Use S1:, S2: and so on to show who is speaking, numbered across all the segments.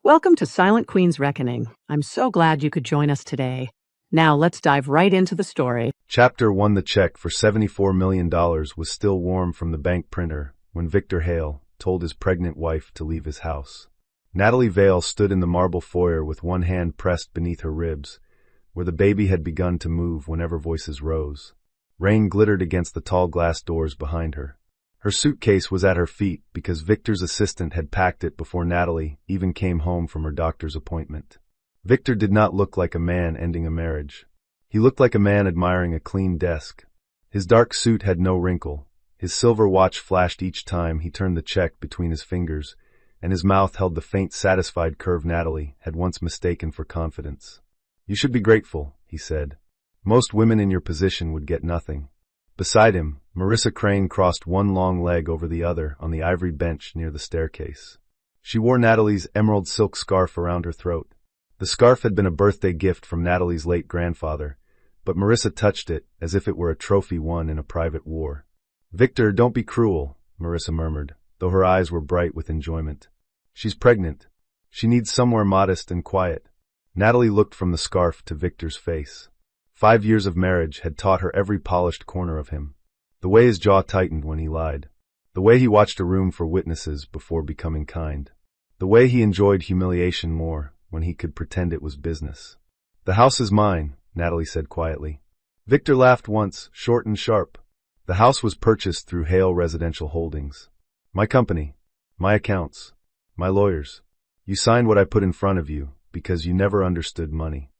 S1: Welcome to Silent Queen's Reckoning. I'm so glad you could join us today. Now let's dive right into the story.
S2: Chapter 1. The check for $74 million was still warm from the bank printer when Victor Hale told his pregnant wife to leave his house. Natalie Vale stood in the marble foyer with one hand pressed beneath her ribs, where the baby had begun to move whenever voices rose. Rain glittered against the tall glass doors behind her. Her suitcase was at her feet because Victor's assistant had packed it before Natalie even came home from her doctor's appointment. Victor did not look like a man ending a marriage. He looked like a man admiring a clean desk. His dark suit had no wrinkle. His silver watch flashed each time he turned the check between his fingers, and his mouth held the faint, satisfied curve Natalie had once mistaken for confidence. "You should be grateful," he said. "Most women in your position would get nothing." Beside him, Marissa Crane crossed one long leg over the other on the ivory bench near the staircase. She wore Natalie's emerald silk scarf around her throat. The scarf had been a birthday gift from Natalie's late grandfather, but Marissa touched it as if it were a trophy won in a private war. "Victor, don't be cruel," Marissa murmured, though her eyes were bright with enjoyment. "She's pregnant. She needs somewhere modest and quiet." Natalie looked from the scarf to Victor's face. 5 years of marriage had taught her every polished corner of him. The way his jaw tightened when he lied. The way he watched a room for witnesses before becoming kind. The way he enjoyed humiliation more when he could pretend it was business. "The house is mine," Natalie said quietly. Victor laughed once, short and sharp. "The house was purchased through Hale Residential Holdings. My company. My accounts. My lawyers. You signed what I put in front of you because you never understood money."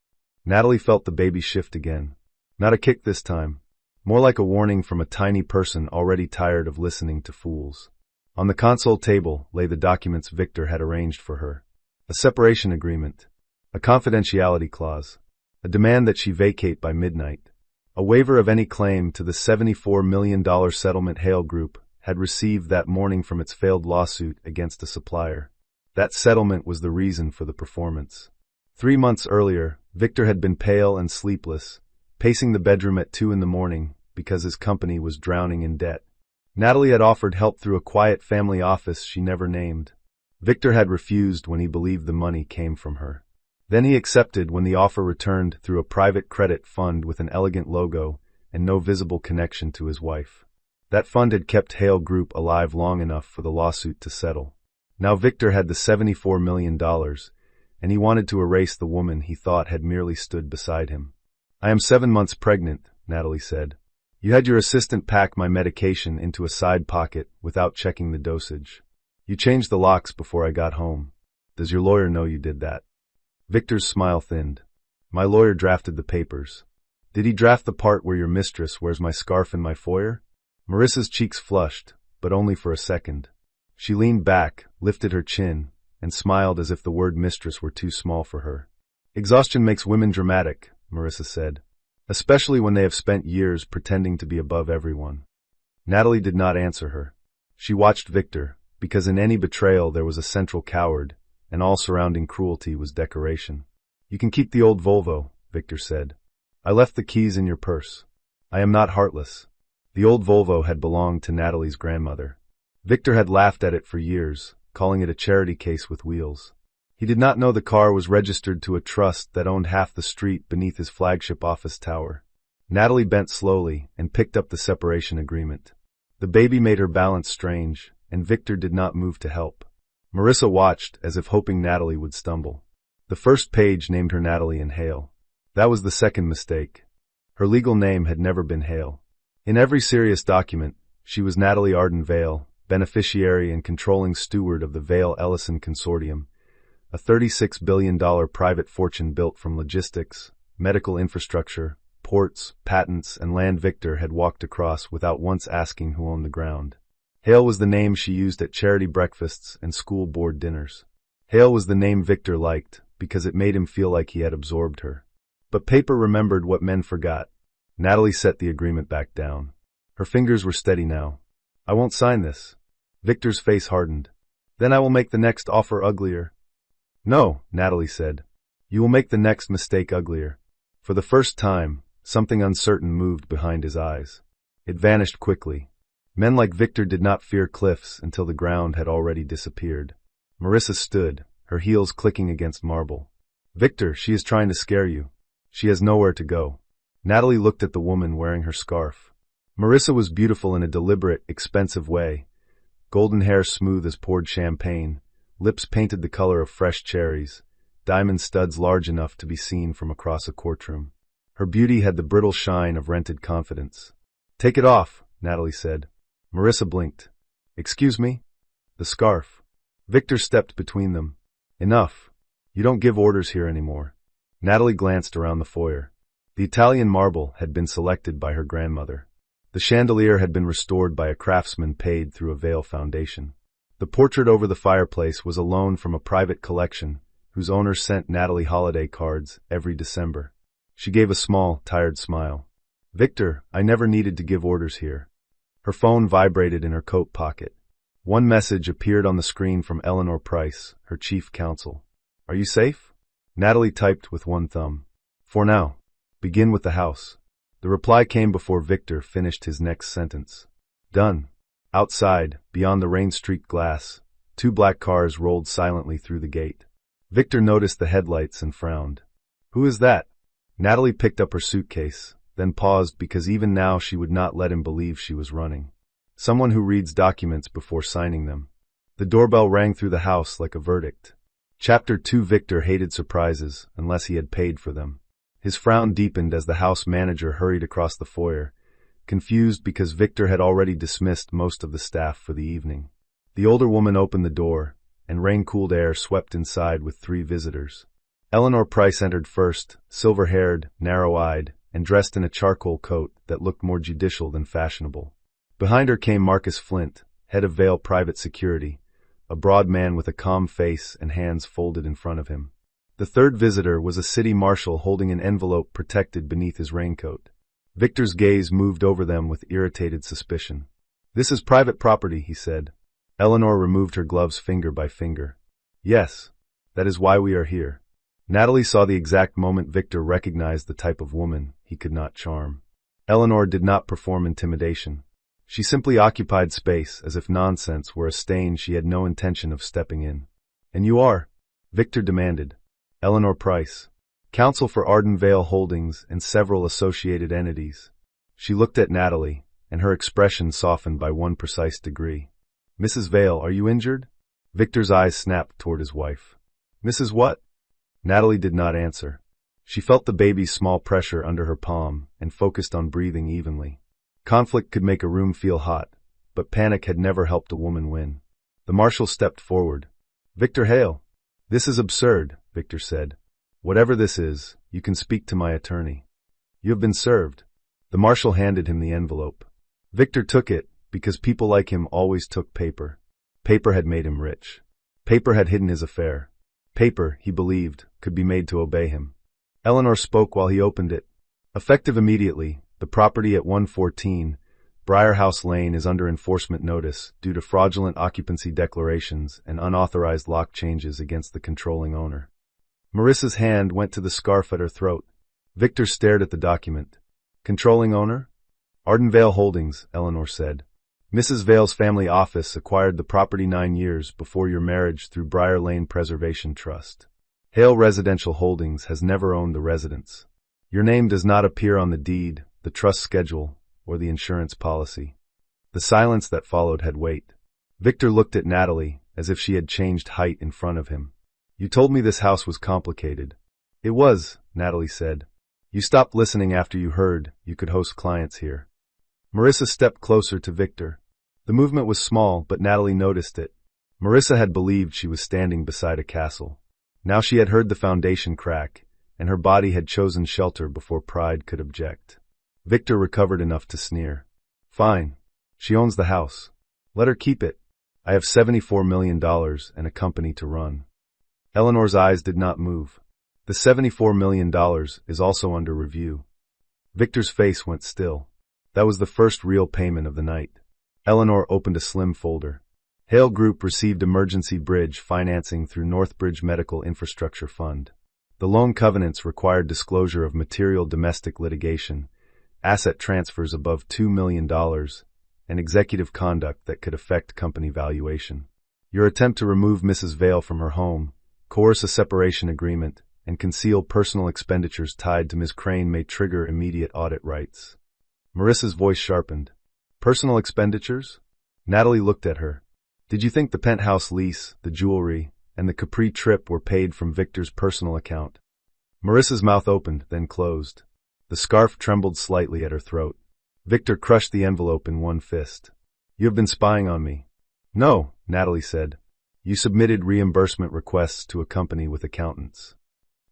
S2: Natalie felt the baby shift again. Not a kick this time. More like a warning from a tiny person already tired of listening to fools. On the console table lay the documents Victor had arranged for her. A separation agreement. A confidentiality clause. A demand that she vacate by midnight. A waiver of any claim to the $74 million settlement Hale Group had received that morning from its failed lawsuit against a supplier. That settlement was the reason for the performance. 3 months earlier, Victor had been pale and sleepless, pacing the bedroom at 2 a.m. because his company was drowning in debt. Natalie had offered help through a quiet family office she never named. Victor had refused when he believed the money came from her. Then he accepted when the offer returned through a private credit fund with an elegant logo and no visible connection to his wife. That fund had kept Hale Group alive long enough for the lawsuit to settle. Now Victor had the $74 million, and he wanted to erase the woman he thought had merely stood beside him. "I am 7 months pregnant," Natalie said. "You had your assistant pack my medication into a side pocket without checking the dosage. You changed the locks before I got home. Does your lawyer know you did that?" Victor's smile thinned. "My lawyer drafted the papers." "Did he draft the part where your mistress wears my scarf in my foyer?" Marissa's cheeks flushed, but only for a second. She leaned back, lifted her chin, and smiled as if the word mistress were too small for her. "Exhaustion makes women dramatic," Marissa said, "especially when they have spent years pretending to be above everyone." Natalie did not answer her. She watched Victor, because in any betrayal there was a central coward, and all surrounding cruelty was decoration. "You can keep the old Volvo," Victor said. "I left the keys in your purse. I am not heartless." The old Volvo had belonged to Natalie's grandmother. Victor had laughed at it for years, calling it a charity case with wheels. He did not know the car was registered to a trust that owned half the street beneath his flagship office tower. Natalie bent slowly and picked up the separation agreement. The baby made her balance strange, and Victor did not move to help. Marissa watched as if hoping Natalie would stumble. The first page named her Natalie and Hale. That was the second mistake. Her legal name had never been Hale. In every serious document, she was Natalie Arden Vale, beneficiary and controlling steward of the Vale Ellison Consortium, a $36 billion private fortune built from logistics, medical infrastructure, ports, patents, and land Victor had walked across without once asking who owned the ground. Hale was the name she used at charity breakfasts and school board dinners. Hale was the name Victor liked because it made him feel like he had absorbed her. But paper remembered what men forgot. Natalie set the agreement back down. Her fingers were steady now. "I won't sign this." Victor's face hardened. "Then I will make the next offer uglier." "No," Natalie said. "You will make the next mistake uglier." For the first time, something uncertain moved behind his eyes. It vanished quickly. Men like Victor did not fear cliffs until the ground had already disappeared. Marissa stood, her heels clicking against marble. "Victor, she is trying to scare you. She has nowhere to go." Natalie looked at the woman wearing her scarf. Marissa was beautiful in a deliberate, expensive way. Golden hair smooth as poured champagne, lips painted the color of fresh cherries, diamond studs large enough to be seen from across a courtroom. Her beauty had the brittle shine of rented confidence. "Take it off," Natalie said. Marissa blinked. "Excuse me?" "The scarf." Victor stepped between them. "Enough. You don't give orders here anymore." Natalie glanced around the foyer. The Italian marble had been selected by her grandmother. The chandelier had been restored by a craftsman paid through a Vail foundation. The portrait over the fireplace was a loan from a private collection, whose owner sent Natalie holiday cards every December. She gave a small, tired smile. "Victor, I never needed to give orders here." Her phone vibrated in her coat pocket. One message appeared on the screen from Eleanor Price, her chief counsel. "Are you safe?" Natalie typed with one thumb. "For now. Begin with the house." The reply came before Victor finished his next sentence. "Done." Outside, beyond the rain-streaked glass, 2 black cars rolled silently through the gate. Victor noticed the headlights and frowned. "Who is that?" Natalie picked up her suitcase, then paused because even now she would not let him believe she was running. "Someone who reads documents before signing them." The doorbell rang through the house like a verdict. Chapter 2. Victor hated surprises unless he had paid for them. His frown deepened as the house manager hurried across the foyer, confused because Victor had already dismissed most of the staff for the evening. The older woman opened the door, and rain-cooled air swept inside with 3 visitors. Eleanor Price entered first, silver-haired, narrow-eyed, and dressed in a charcoal coat that looked more judicial than fashionable. Behind her came Marcus Flint, head of Vail Private Security, a broad man with a calm face and hands folded in front of him. The third visitor was a city marshal holding an envelope protected beneath his raincoat. Victor's gaze moved over them with irritated suspicion. "This is private property," he said. Eleanor removed her gloves finger by finger. "Yes, that is why we are here." Natalie saw the exact moment Victor recognized the type of woman he could not charm. Eleanor did not perform intimidation. She simply occupied space as if nonsense were a stain she had no intention of stepping in. "And you are?" Victor demanded. "Eleanor Price, counsel for Arden Vail Holdings and several associated entities." She looked at Natalie, and her expression softened by one precise degree. "Mrs. Vail, are you injured?" Victor's eyes snapped toward his wife. "Mrs. what?" Natalie did not answer. She felt the baby's small pressure under her palm and focused on breathing evenly. Conflict could make a room feel hot, but panic had never helped a woman win. The marshal stepped forward. "Victor Hale." "This is absurd," Victor said. "Whatever this is, you can speak to my attorney." "You have been served." The marshal handed him the envelope. Victor took it because people like him always took paper. Paper had made him rich. Paper had hidden his affair. Paper, he believed, could be made to obey him. Eleanor spoke while he opened it. "Effective immediately, the property at 114 Briar House Lane is under enforcement notice due to fraudulent occupancy declarations and unauthorized lock changes against the controlling owner." Marissa's hand went to the scarf at her throat. Victor stared at the document. "Controlling owner?" "Arden Vail Holdings," Eleanor said. "Mrs. Vail's family office acquired the property 9 years before your marriage through Briar Lane Preservation Trust. Hale Residential Holdings has never owned the residence. Your name does not appear on the deed, the trust schedule, or the insurance policy." The silence that followed had weight. Victor looked at Natalie as if she had changed height in front of him. "You told me this house was complicated." "It was," Natalie said. "You stopped listening after you heard you could host clients here." Marissa stepped closer to Victor. The movement was small, but Natalie noticed it. Marissa had believed she was standing beside a castle. Now she had heard the foundation crack, and her body had chosen shelter before pride could object. Victor recovered enough to sneer. "Fine. She owns the house. Let her keep it. I have $74 million and a company to run." Eleanor's eyes did not move. "The $74 million is also under review." Victor's face went still. That was the first real payment of the night. Eleanor opened a slim folder. Hale Group received emergency bridge financing through Northbridge Medical Infrastructure Fund. The loan covenants required disclosure of material domestic litigation, asset transfers above $2 million, and executive conduct that could affect company valuation. Your attempt to remove Mrs. Vail from her home, coerce a separation agreement, and conceal personal expenditures tied to Ms. Crane may trigger immediate audit rights. Marissa's voice sharpened. Personal expenditures? Natalie looked at her. Did you think the penthouse lease, the jewelry, and the Capri trip were paid from Victor's personal account? Marissa's mouth opened, then closed. The scarf trembled slightly at her throat. Victor crushed the envelope in one fist. You have been spying on me. No, Natalie said. You submitted reimbursement requests to a company with accountants.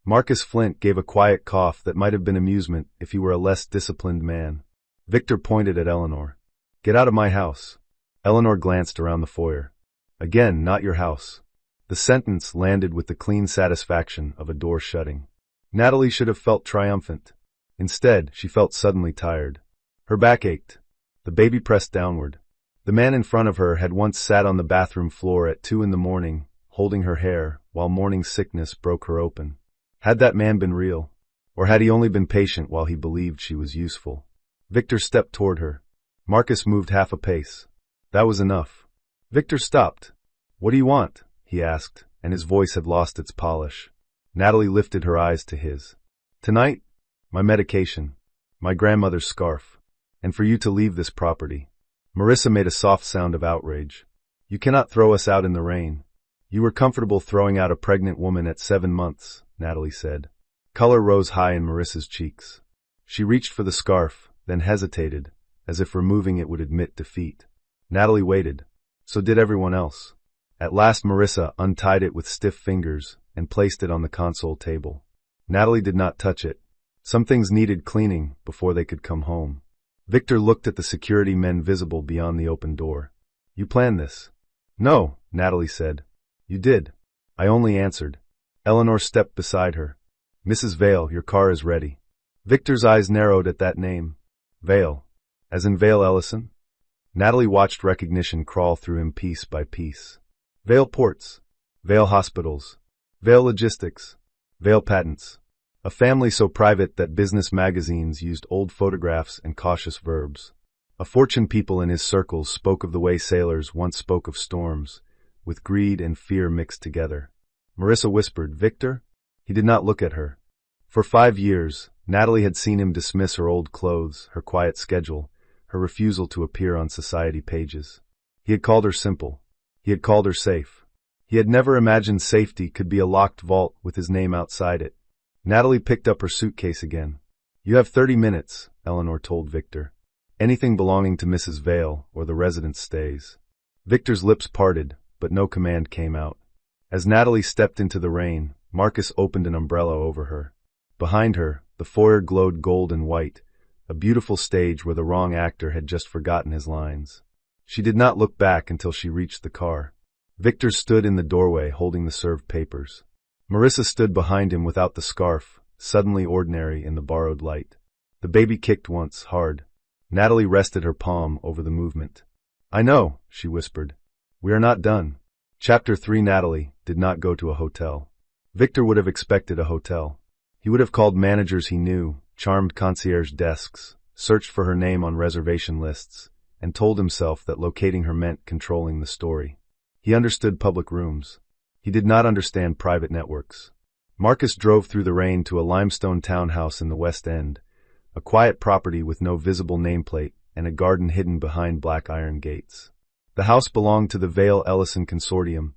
S2: Marcus Flint gave a quiet cough that might have been amusement if he were a less disciplined man. Victor pointed at Eleanor. Get out of my house. Eleanor glanced around the foyer. Again, not your house. The sentence landed with the clean satisfaction of a door shutting. Natalie should have felt triumphant. Instead, she felt suddenly tired. Her back ached. The baby pressed downward. The man in front of her had once sat on the bathroom floor at 2 a.m, holding her hair, while morning sickness broke her open. Had that man been real? Or had he only been patient while he believed she was useful? Victor stepped toward her. Marcus moved half a pace. That was enough. Victor stopped. What do you want? He asked, and his voice had lost its polish. Natalie lifted her eyes to his. Tonight? My medication. My grandmother's scarf. And for you to leave this property. Marissa made a soft sound of outrage. You cannot throw us out in the rain. You were comfortable throwing out a pregnant woman at 7 months, Natalie said. Color rose high in Marissa's cheeks. She reached for the scarf, then hesitated, as if removing it would admit defeat. Natalie waited. So did everyone else. At last Marissa untied it with stiff fingers and placed it on the console table. Natalie did not touch it. Some things needed cleaning before they could come home. Victor looked at the security men visible beyond the open door. You planned this? No, Natalie said. You did. I only answered. Eleanor stepped beside her. Mrs. Vale, your car is ready. Victor's eyes narrowed at that name. Vale. As in Vale Ellison? Natalie watched recognition crawl through him piece by piece. Vale Ports. Vale Hospitals. Vale Logistics. Vale Patents. A family so private that business magazines used old photographs and cautious verbs. A fortune people in his circles spoke of the way sailors once spoke of storms, with greed and fear mixed together. Marissa whispered, Victor? He did not look at her. For 5 years, Natalie had seen him dismiss her old clothes, her quiet schedule, her refusal to appear on society pages. He had called her simple. He had called her safe. He had never imagined safety could be a locked vault with his name outside it. Natalie picked up her suitcase again. You have 30 minutes, Eleanor told Victor. Anything belonging to Mrs. Vale or the residence stays. Victor's lips parted, but no command came out. As Natalie stepped into the rain, Marcus opened an umbrella over her. Behind her, the foyer glowed gold and white, a beautiful stage where the wrong actor had just forgotten his lines. She did not look back until she reached the car. Victor stood in the doorway holding the served papers. Marissa stood behind him without the scarf, suddenly ordinary in the borrowed light. The baby kicked once, hard. Natalie rested her palm over the movement. I know, she whispered. We are not done. Chapter 3. Natalie did not go to a hotel. Victor would have expected a hotel. He would have called managers he knew, charmed concierge desks, searched for her name on reservation lists, and told himself that locating her meant controlling the story. He understood public rooms. He did not understand private networks. Marcus drove through the rain to a limestone townhouse in the West End, a quiet property with no visible nameplate and a garden hidden behind black iron gates. The house belonged to the Vale Ellison Consortium,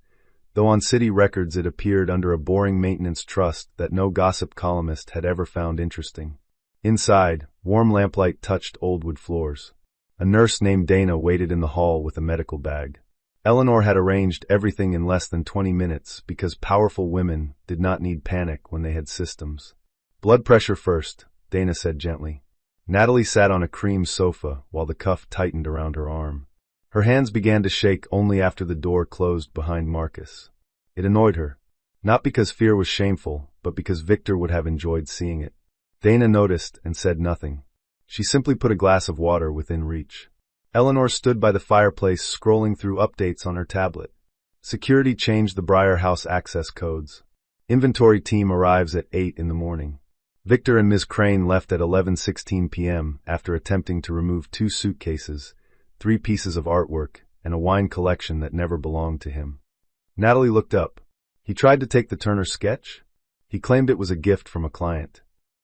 S2: though on city records it appeared under a boring maintenance trust that no gossip columnist had ever found interesting. Inside, warm lamplight touched old wood floors. A nurse named Dana waited in the hall with a medical bag. Eleanor had arranged everything in less than 20 minutes because powerful women did not need panic when they had systems. Blood pressure first, Dana said gently. Natalie sat on a cream sofa while the cuff tightened around her arm. Her hands began to shake only after the door closed behind Marcus. It annoyed her, not because fear was shameful, but because Victor would have enjoyed seeing it. Dana noticed and said nothing. She simply put a glass of water within reach. Eleanor stood by the fireplace scrolling through updates on her tablet. Security changed the Briar House access codes. Inventory team arrives at 8 in the morning. Victor and Ms. Crane left at 11:16 p.m. after attempting to remove 2 suitcases, 3 pieces of artwork, and a wine collection that never belonged to him. Natalie looked up. He tried to take the Turner sketch? He claimed it was a gift from a client.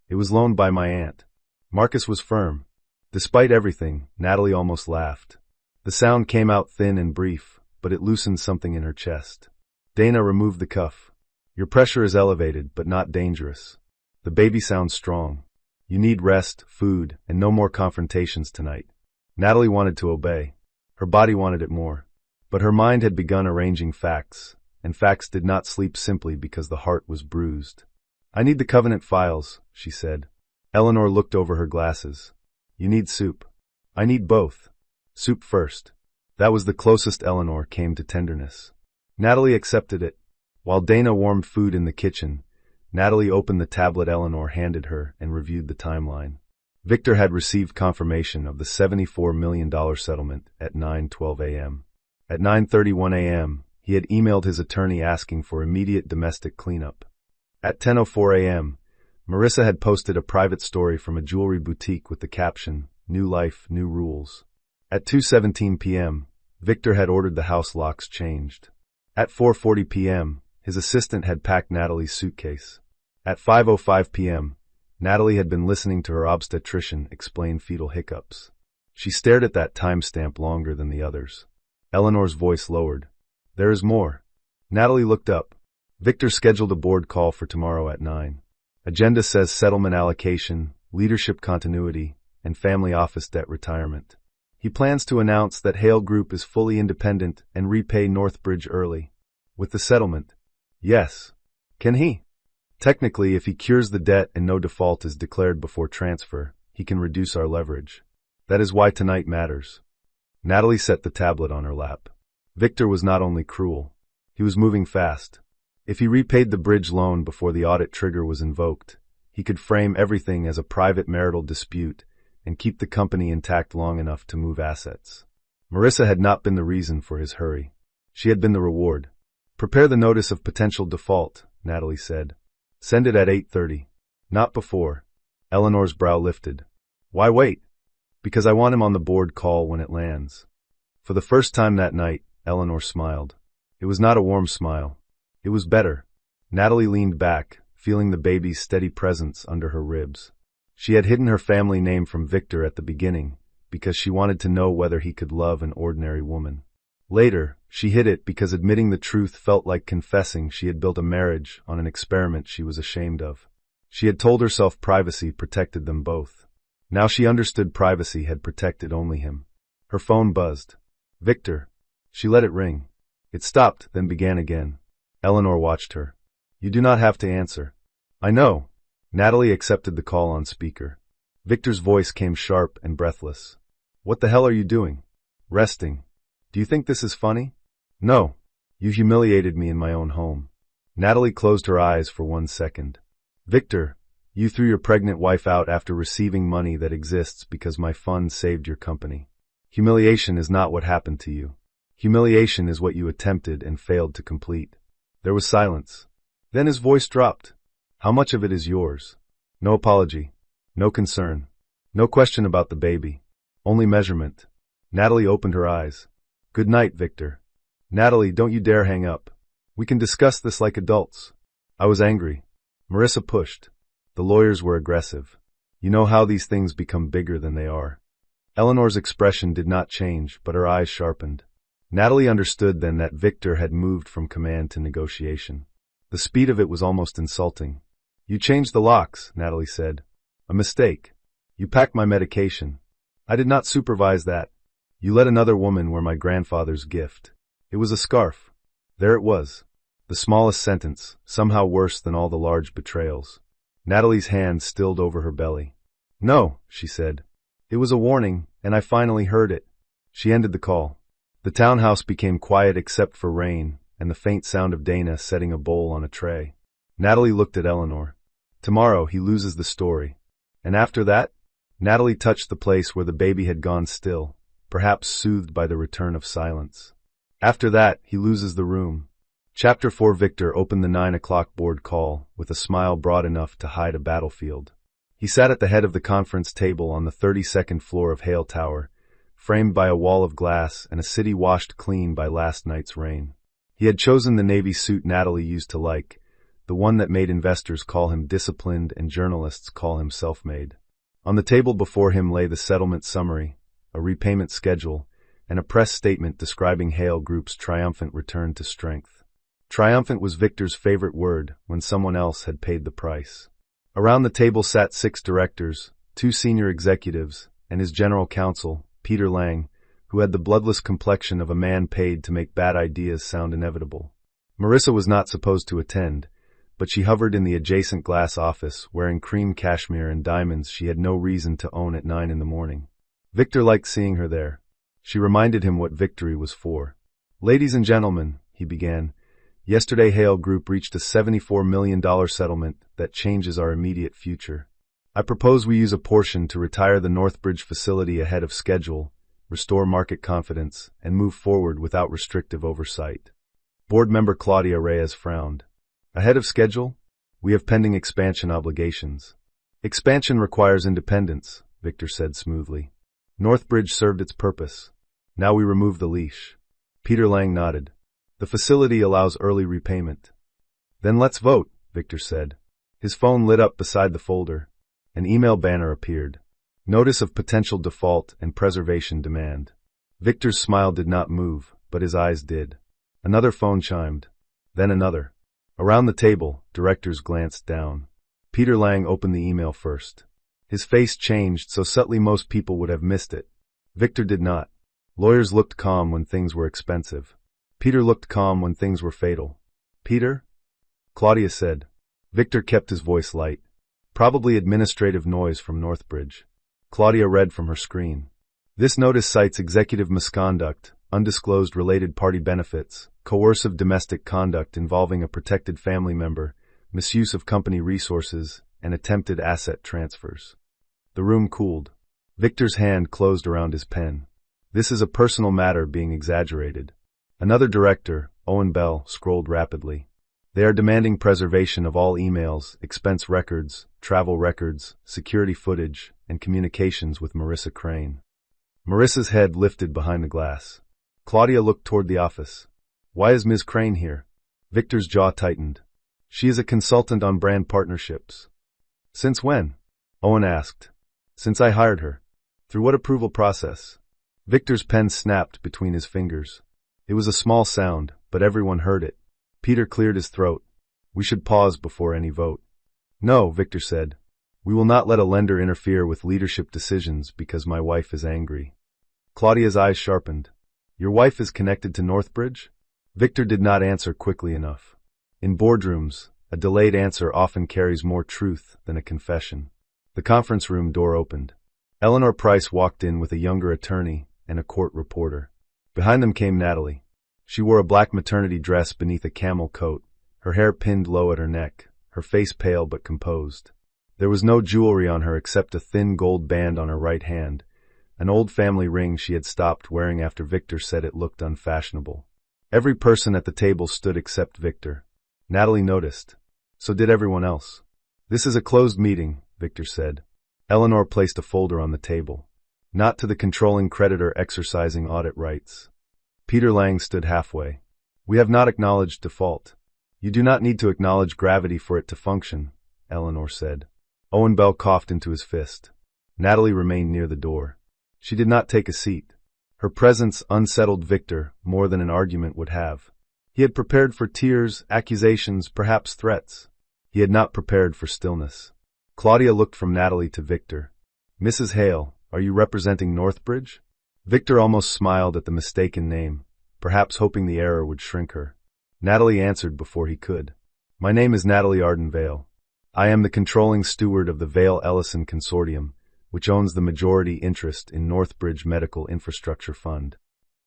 S2: It was loaned by my aunt. Marcus was firm. Despite everything, Natalie almost laughed. The sound came out thin and brief, but it loosened something in her chest. Dana removed the cuff. Your pressure is elevated, but not dangerous. The baby sounds strong. You need rest, food, and no more confrontations tonight. Natalie wanted to obey. Her body wanted it more. But her mind had begun arranging facts, and facts did not sleep simply because the heart was bruised. I need the covenant files, she said. Eleanor looked over her glasses. You need soup. I need both. Soup first. That was the closest Eleanor came to tenderness. Natalie accepted it. While Dana warmed food in the kitchen, Natalie opened the tablet Eleanor handed her and reviewed the timeline. Victor had received confirmation of the $74 million settlement at 9:12 a.m. At 9:31 a.m., he had emailed his attorney asking for immediate domestic cleanup. At 10:04 a.m., Marissa had posted a private story from a jewelry boutique with the caption, New Life, New Rules. At 2:17 p.m., Victor had ordered the house locks changed. At 4:40 p.m., his assistant had packed Natalie's suitcase. At 5:05 p.m., Natalie had been listening to her obstetrician explain fetal hiccups. She stared at that timestamp longer than the others. Eleanor's voice lowered. There is more. Natalie looked up. Victor scheduled a board call for tomorrow at 9. Agenda says settlement allocation, leadership continuity, and family office debt retirement. He plans to announce that Hale Group is fully independent and repay Northbridge early. With the settlement. Yes. Can he? Technically, if he cures the debt and no default is declared before transfer, he can reduce our leverage. That is why tonight matters. Natalie set the tablet on her lap. Victor was not only cruel. He was moving fast. If he repaid the bridge loan before the audit trigger was invoked, he could frame everything as a private marital dispute and keep the company intact long enough to move assets. Marissa had not been the reason for his hurry. She had been the reward. Prepare the notice of potential default, Natalie said. Send it at 8:30. Not before. Eleanor's brow lifted. Why wait? Because I want him on the board call when it lands. For the first time that night, Eleanor smiled. It was not a warm smile. It was better. Natalie leaned back, feeling the baby's steady presence under her ribs. She had hidden her family name from Victor at the beginning, because she wanted to know whether he could love an ordinary woman. Later, she hid it because admitting the truth felt like confessing she had built a marriage on an experiment she was ashamed of. She had told herself privacy protected them both. Now she understood privacy had protected only him. Her phone buzzed. Victor. She let it ring. It stopped, then began again. Eleanor watched her. You do not have to answer. I know. Natalie accepted the call on speaker. Victor's voice came sharp and breathless. What the hell are you doing? Resting. Do you think this is funny? No. You humiliated me in my own home. Natalie closed her eyes for 1 second. Victor, you threw your pregnant wife out after receiving money that exists because my fund saved your company. Humiliation is not what happened to you. Humiliation is what you attempted and failed to complete. There was silence. Then his voice dropped. How much of it is yours? No apology. No concern. No question about the baby. Only measurement. Natalie opened her eyes. Good night, Victor. Natalie, don't you dare hang up. We can discuss this like adults. I was angry. Marissa pushed. The lawyers were aggressive. You know how these things become bigger than they are. Eleanor's expression did not change, but her eyes sharpened. Natalie understood then that Victor had moved from command to negotiation. The speed of it was almost insulting. You changed the locks, Natalie said. A mistake. You packed my medication. I did not supervise that. You let another woman wear my grandfather's gift. It was a scarf. There it was. The smallest sentence, somehow worse than all the large betrayals. Natalie's hand stilled over her belly. No, she said. It was a warning, and I finally heard it. She ended the call. The townhouse became quiet except for rain and the faint sound of Dana setting a bowl on a tray. Natalie looked at Eleanor. Tomorrow he loses the story. And after that? Natalie touched the place where the baby had gone still, perhaps soothed by the return of silence. After that, he loses the room. Chapter 4. Victor opened the 9 o'clock board call with a smile broad enough to hide a battlefield. He sat at the head of the conference table on the 32nd floor of Hale Tower, framed by a wall of glass and a city washed clean by last night's rain. He had chosen the navy suit Natalie used to like, the one that made investors call him disciplined and journalists call him self-made. On the table before him lay the settlement summary, a repayment schedule, and a press statement describing Hale Group's triumphant return to strength. Triumphant was Victor's favorite word when someone else had paid the price. Around the table sat 6 directors, 2 senior executives, and his general counsel, Peter Lang, who had the bloodless complexion of a man paid to make bad ideas sound inevitable. Marissa was not supposed to attend, but she hovered in the adjacent glass office, wearing cream cashmere and diamonds she had no reason to own at 9 in the morning. Victor liked seeing her there. She reminded him what victory was for. "Ladies and gentlemen," he began, "yesterday Hale Group reached a $74 million settlement that changes our immediate future. I propose we use a portion to retire the Northbridge facility ahead of schedule, restore market confidence, and move forward without restrictive oversight." Board member Claudia Reyes frowned. "Ahead of schedule? We have pending expansion obligations." "Expansion requires independence," Victor said smoothly. "Northbridge served its purpose. Now we remove the leash." Peter Lang nodded. "The facility allows early repayment." "Then let's vote," Victor said. His phone lit up beside the folder. An email banner appeared. Notice of potential default and preservation demand. Victor's smile did not move, but his eyes did. Another phone chimed. Then another. Around the table, directors glanced down. Peter Lang opened the email first. His face changed so subtly most people would have missed it. Victor did not. Lawyers looked calm when things were expensive. Peter looked calm when things were fatal. "Peter?" Claudia said. Victor kept his voice light. "Probably administrative noise from Northbridge." Claudia read from her screen. "This notice cites executive misconduct, undisclosed related party benefits, coercive domestic conduct involving a protected family member, misuse of company resources, and attempted asset transfers." The room cooled. Victor's hand closed around his pen. "This is a personal matter being exaggerated." Another director, Owen Bell, scrolled rapidly. "They are demanding preservation of all emails, expense records, travel records, security footage, and communications with Marissa Crane." Marissa's head lifted behind the glass. Claudia looked toward the office. "Why is Ms. Crane here?" Victor's jaw tightened. "She is a consultant on brand partnerships." "Since when?" Owen asked. "Since I hired her." "Through what approval process?" Victor's pen snapped between his fingers. It was a small sound, but everyone heard it. Peter cleared his throat. "We should pause before any vote." "No," Victor said. "We will not let a lender interfere with leadership decisions because my wife is angry." Claudia's eyes sharpened. "Your wife is connected to Northbridge?" Victor did not answer quickly enough. In boardrooms, a delayed answer often carries more truth than a confession. The conference room door opened. Eleanor Price walked in with a younger attorney and a court reporter. Behind them came Natalie. She wore a black maternity dress beneath a camel coat, her hair pinned low at her neck, her face pale but composed. There was no jewelry on her except a thin gold band on her right hand, an old family ring she had stopped wearing after Victor said it looked unfashionable. Every person at the table stood except Victor. Natalie noticed. So did everyone else. "This is a closed meeting," Victor said. Eleanor placed a folder on the table. "Not to the controlling creditor exercising audit rights." Peter Lang stood halfway. "We have not acknowledged default." "You do not need to acknowledge gravity for it to function," Eleanor said. Owen Bell coughed into his fist. Natalie remained near the door. She did not take a seat. Her presence unsettled Victor more than an argument would have. He had prepared for tears, accusations, perhaps threats. He had not prepared for stillness. Claudia looked from Natalie to Victor. "Mrs. Hale, are you representing Northbridge?" Victor almost smiled at the mistaken name, perhaps hoping the error would shrink her. Natalie answered before he could. "My name is Natalie Arden Vale. I am the controlling steward of the Vale Ellison Consortium, which owns the majority interest in Northbridge Medical Infrastructure Fund."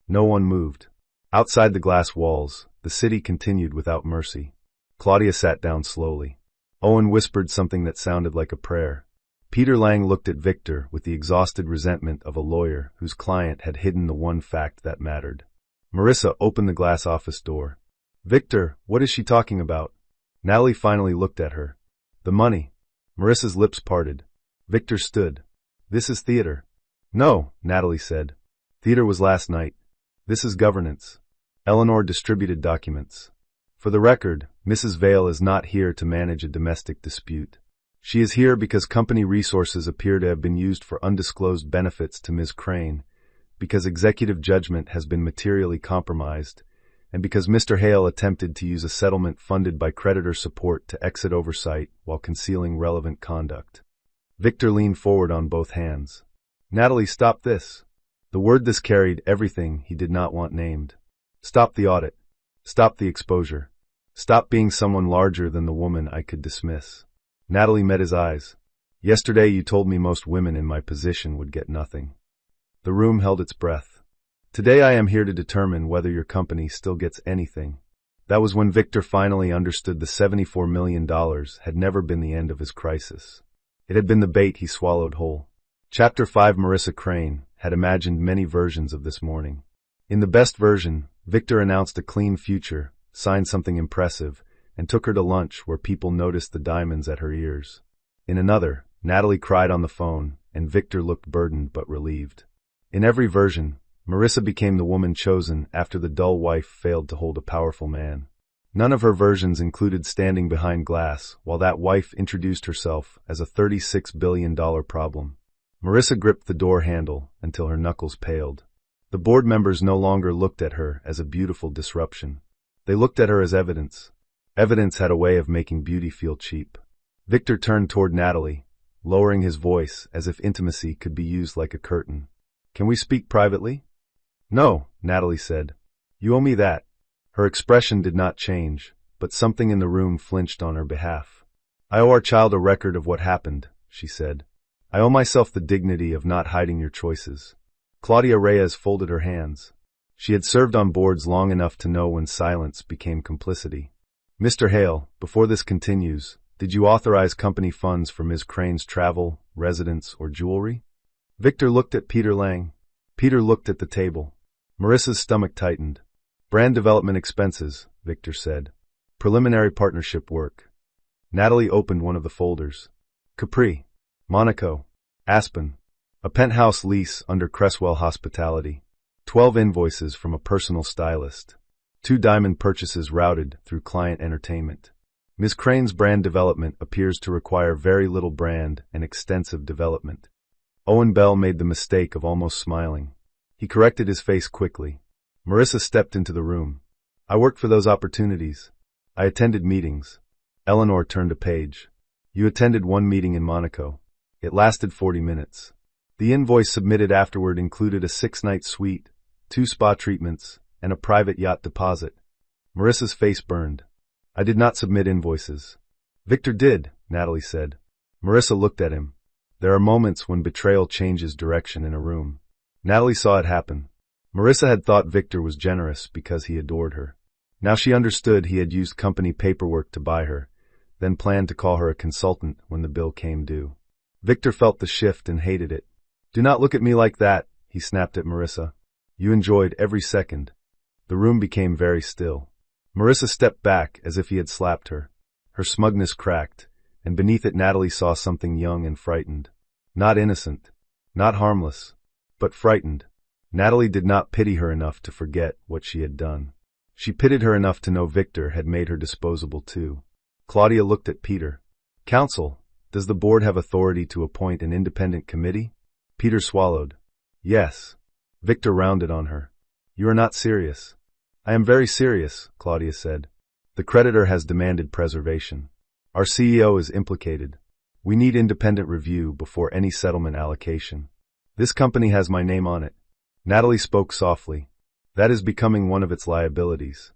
S2: No one moved. Outside the glass walls, the city continued without mercy. Claudia sat down slowly. Owen whispered something that sounded like a prayer. Peter Lang looked at Victor with the exhausted resentment of a lawyer whose client had hidden the one fact that mattered. Marissa opened the glass office door. "Victor, what is she talking about?" Natalie finally looked at her. "The money." Marissa's lips parted. Victor stood. "This is theater." "No," Natalie said. "Theater was last night. This is governance." Eleanor distributed documents. For the record, Mrs. Vale is not here to manage a domestic dispute. She is here because company resources appear to have been used for undisclosed benefits to Ms. Crane, because executive judgment has been materially compromised, and because Mr. Hale attempted to use a settlement funded by creditor support to exit oversight while concealing relevant conduct. Victor leaned forward on both hands. Natalie, stop this. The word this carried everything he did not want named. Stop the audit. Stop the exposure. Stop being someone larger than the woman I could dismiss. Natalie met his eyes. Yesterday you told me most women in my position would get nothing. The room held its breath. Today I am here to determine whether your company still gets anything. That was when Victor finally understood the $74 million had never been the end of his crisis. It had been the bait he swallowed whole. Chapter 5. Marissa Crane had imagined many versions of this morning. In the best version, Victor announced a clean future, signed something impressive, and took her to lunch where people noticed the diamonds at her ears. In another, Natalie cried on the phone, and Victor looked burdened but relieved. In every version, Marissa became the woman chosen after the dull wife failed to hold a powerful man. None of her versions included standing behind glass while that wife introduced herself as a $36 billion problem. Marissa gripped the door handle until her knuckles paled. The board members no longer looked at her as a beautiful disruption. They looked at her as evidence. Evidence had a way of making beauty feel cheap. Victor turned toward Natalie, lowering his voice as if intimacy could be used like a curtain. Can we speak privately? No, Natalie said. You owe me that. Her expression did not change, but something in the room flinched on her behalf. I owe our child a record of what happened, she said. I owe myself the dignity of not hiding your choices. Claudia Reyes folded her hands. She had served on boards long enough to know when silence became complicity. Mr. Hale, before this continues, did you authorize company funds for Ms. Crane's travel, residence, or jewelry? Victor looked at Peter Lang. Peter looked at the table. Marissa's stomach tightened. Brand development expenses, Victor said. Preliminary partnership work. Natalie opened one of the folders. Capri, Monaco, Aspen. A penthouse lease under Cresswell Hospitality. 12 invoices from a personal stylist. 2 diamond purchases routed through client entertainment. Ms. Crane's brand development appears to require very little brand and extensive development. Owen Bell made the mistake of almost smiling. He corrected his face quickly. Marissa stepped into the room. I worked for those opportunities. I attended meetings. Eleanor turned a page. You attended one meeting in Monaco. It lasted 40 minutes. The invoice submitted afterward included a 6-night suite, 2 spa treatments, and a private yacht deposit. Marissa's face burned. I did not submit invoices. Victor did, Natalie said. Marissa looked at him. There are moments when betrayal changes direction in a room. Natalie saw it happen. Marissa had thought Victor was generous because he adored her. Now she understood he had used company paperwork to buy her, then planned to call her a consultant when the bill came due. Victor felt the shift and hated it. Do not look at me like that, he snapped at Marissa. You enjoyed every second. The room became very still. Marissa stepped back as if he had slapped her. Her smugness cracked, and beneath it Natalie saw something young and frightened. Not innocent, not harmless, but frightened. Natalie did not pity her enough to forget what she had done. She pitied her enough to know Victor had made her disposable too. Claudia looked at Peter. Counsel, does the board have authority to appoint an independent committee? Peter swallowed. Yes. Victor rounded on her. You are not serious. I am very serious, Claudia said. The creditor has demanded preservation. Our CEO is implicated. We need independent review before any settlement allocation. This company has my name on it. Natalie spoke softly. That is becoming one of its liabilities.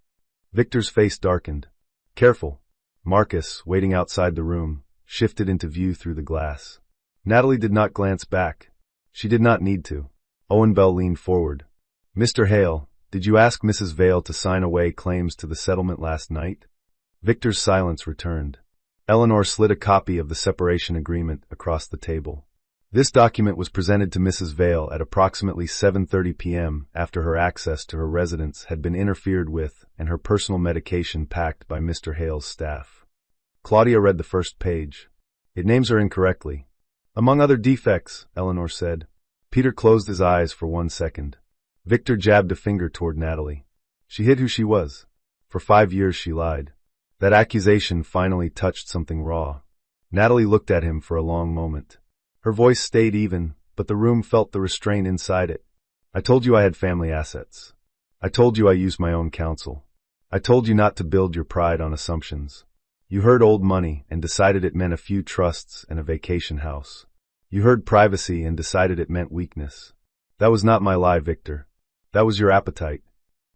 S2: Victor's face darkened. Careful. Marcus, waiting outside the room, shifted into view through the glass. Natalie did not glance back. She did not need to. Owen Bell leaned forward. Mr. Hale, did you ask Mrs. Vale to sign away claims to the settlement last night? Victor's silence returned. Eleanor slid a copy of the separation agreement across the table. This document was presented to Mrs. Vale at approximately 7:30 p.m. after her access to her residence had been interfered with and her personal medication packed by Mr. Hale's staff. Claudia read the first page. It names her incorrectly. Among other defects, Eleanor said. Peter closed his eyes for 1 second. Victor jabbed a finger toward Natalie. She hid who she was. For 5 years she lied. That accusation finally touched something raw. Natalie looked at him for a long moment. Her voice stayed even, but the room felt the restraint inside it. I told you I had family assets. I told you I used my own counsel. I told you not to build your pride on assumptions. You heard old money and decided it meant a few trusts and a vacation house. You heard privacy and decided it meant weakness. That was not my lie, Victor. That was your appetite.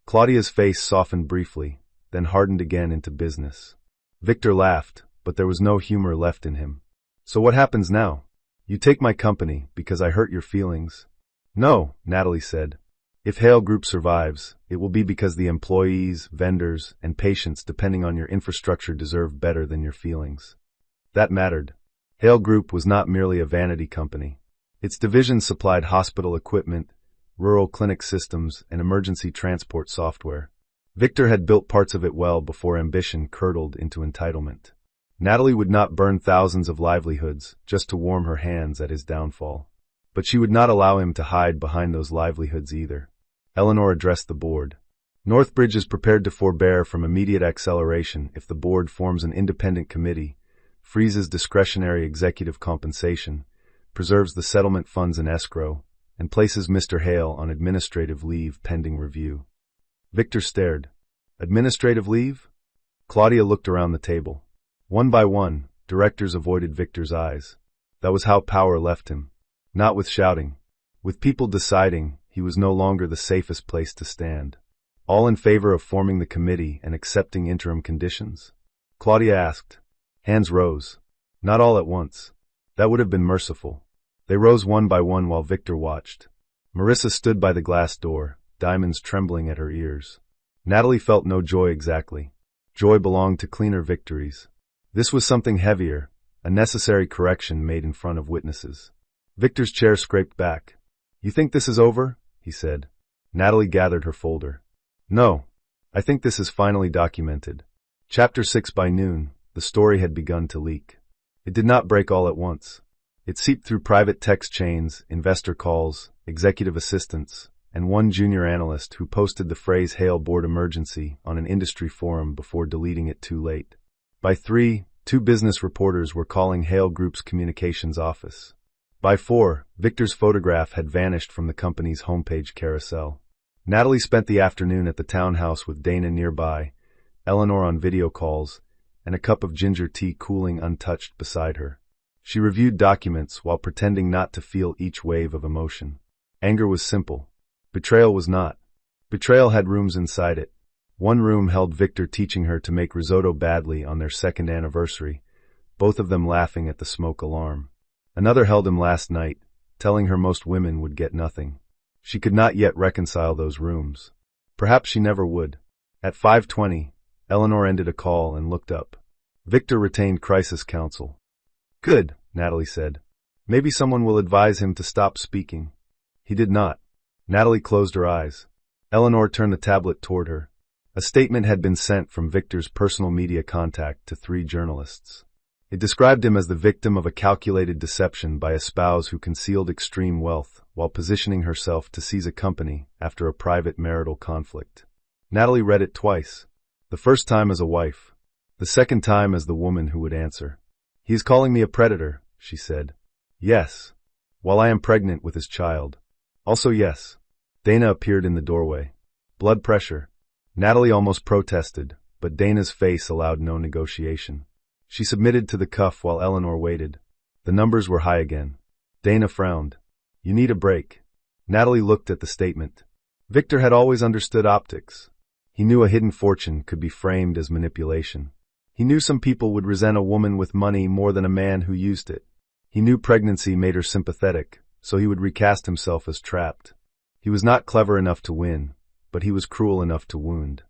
S2: Claudia's face softened briefly, then hardened again into business. Victor laughed, but there was no humor left in him. So what happens now? You take my company because I hurt your feelings? No, Natalie said. If Hale Group survives, it will be because the employees, vendors, and patients depending on your infrastructure deserve better than your feelings. That mattered. Hale Group was not merely a vanity company. Its divisions supplied hospital equipment, rural clinic systems, and emergency transport software. Victor had built parts of it well before ambition curdled into entitlement. Natalie would not burn thousands of livelihoods just to warm her hands at his downfall. But she would not allow him to hide behind those livelihoods either. Eleanor addressed the board. Northbridge is prepared to forbear from immediate acceleration if the board forms an independent committee, freezes discretionary executive compensation, preserves the settlement funds in escrow, and places Mr. Hale on administrative leave pending review. Victor stared. Administrative leave? Claudia looked around the table. One by one, directors avoided Victor's eyes. That was how power left him. Not with shouting. With people deciding he was no longer the safest place to stand. All in favor of forming the committee and accepting interim conditions? Claudia asked. Hands rose. Not all at once. That would have been merciful. They rose one by one while Victor watched. Marissa stood by the glass door, diamonds trembling at her ears. Natalie felt no joy exactly. Joy belonged to cleaner victories. This was something heavier, a necessary correction made in front of witnesses. Victor's chair scraped back. You think this is over? He said. Natalie gathered her folder. No. I think this is finally documented. Chapter 6 by noon, the story had begun to leak. It did not break all at once. It seeped through private text chains, investor calls, executive assistants, and one junior analyst who posted the phrase Hale Board Emergency on an industry forum before deleting it too late. By 3, 2 business reporters were calling Hale Group's communications office. By 4, Victor's photograph had vanished from the company's homepage carousel. Natalie spent the afternoon at the townhouse with Dana nearby, Eleanor on video calls, and a cup of ginger tea cooling untouched beside her. She reviewed documents while pretending not to feel each wave of emotion. Anger was simple. Betrayal was not. Betrayal had rooms inside it. One room held Victor teaching her to make risotto badly on their 2nd anniversary, both of them laughing at the smoke alarm. Another held him last night, telling her most women would get nothing. She could not yet reconcile those rooms. Perhaps she never would. At 5:20, Eleanor ended a call and looked up. Victor retained crisis counsel. Good, Natalie said. Maybe someone will advise him to stop speaking. He did not. Natalie closed her eyes. Eleanor turned the tablet toward her. A statement had been sent from Victor's personal media contact to 3 journalists. It described him as the victim of a calculated deception by a spouse who concealed extreme wealth while positioning herself to seize a company after a private marital conflict. Natalie read it twice. The first time as a wife. The second time as the woman who would answer. He is calling me a predator, she said. Yes. While I am pregnant with his child. Also yes. Dana appeared in the doorway. Blood pressure. Natalie almost protested, but Dana's face allowed no negotiation. She submitted to the cuff while Eleanor waited. The numbers were high again. Dana frowned. You need a break. Natalie looked at the statement. Victor had always understood optics. He knew a hidden fortune could be framed as manipulation. He knew some people would resent a woman with money more than a man who used it. He knew pregnancy made her sympathetic, so he would recast himself as trapped. He was not clever enough to win, but he was cruel enough to wound.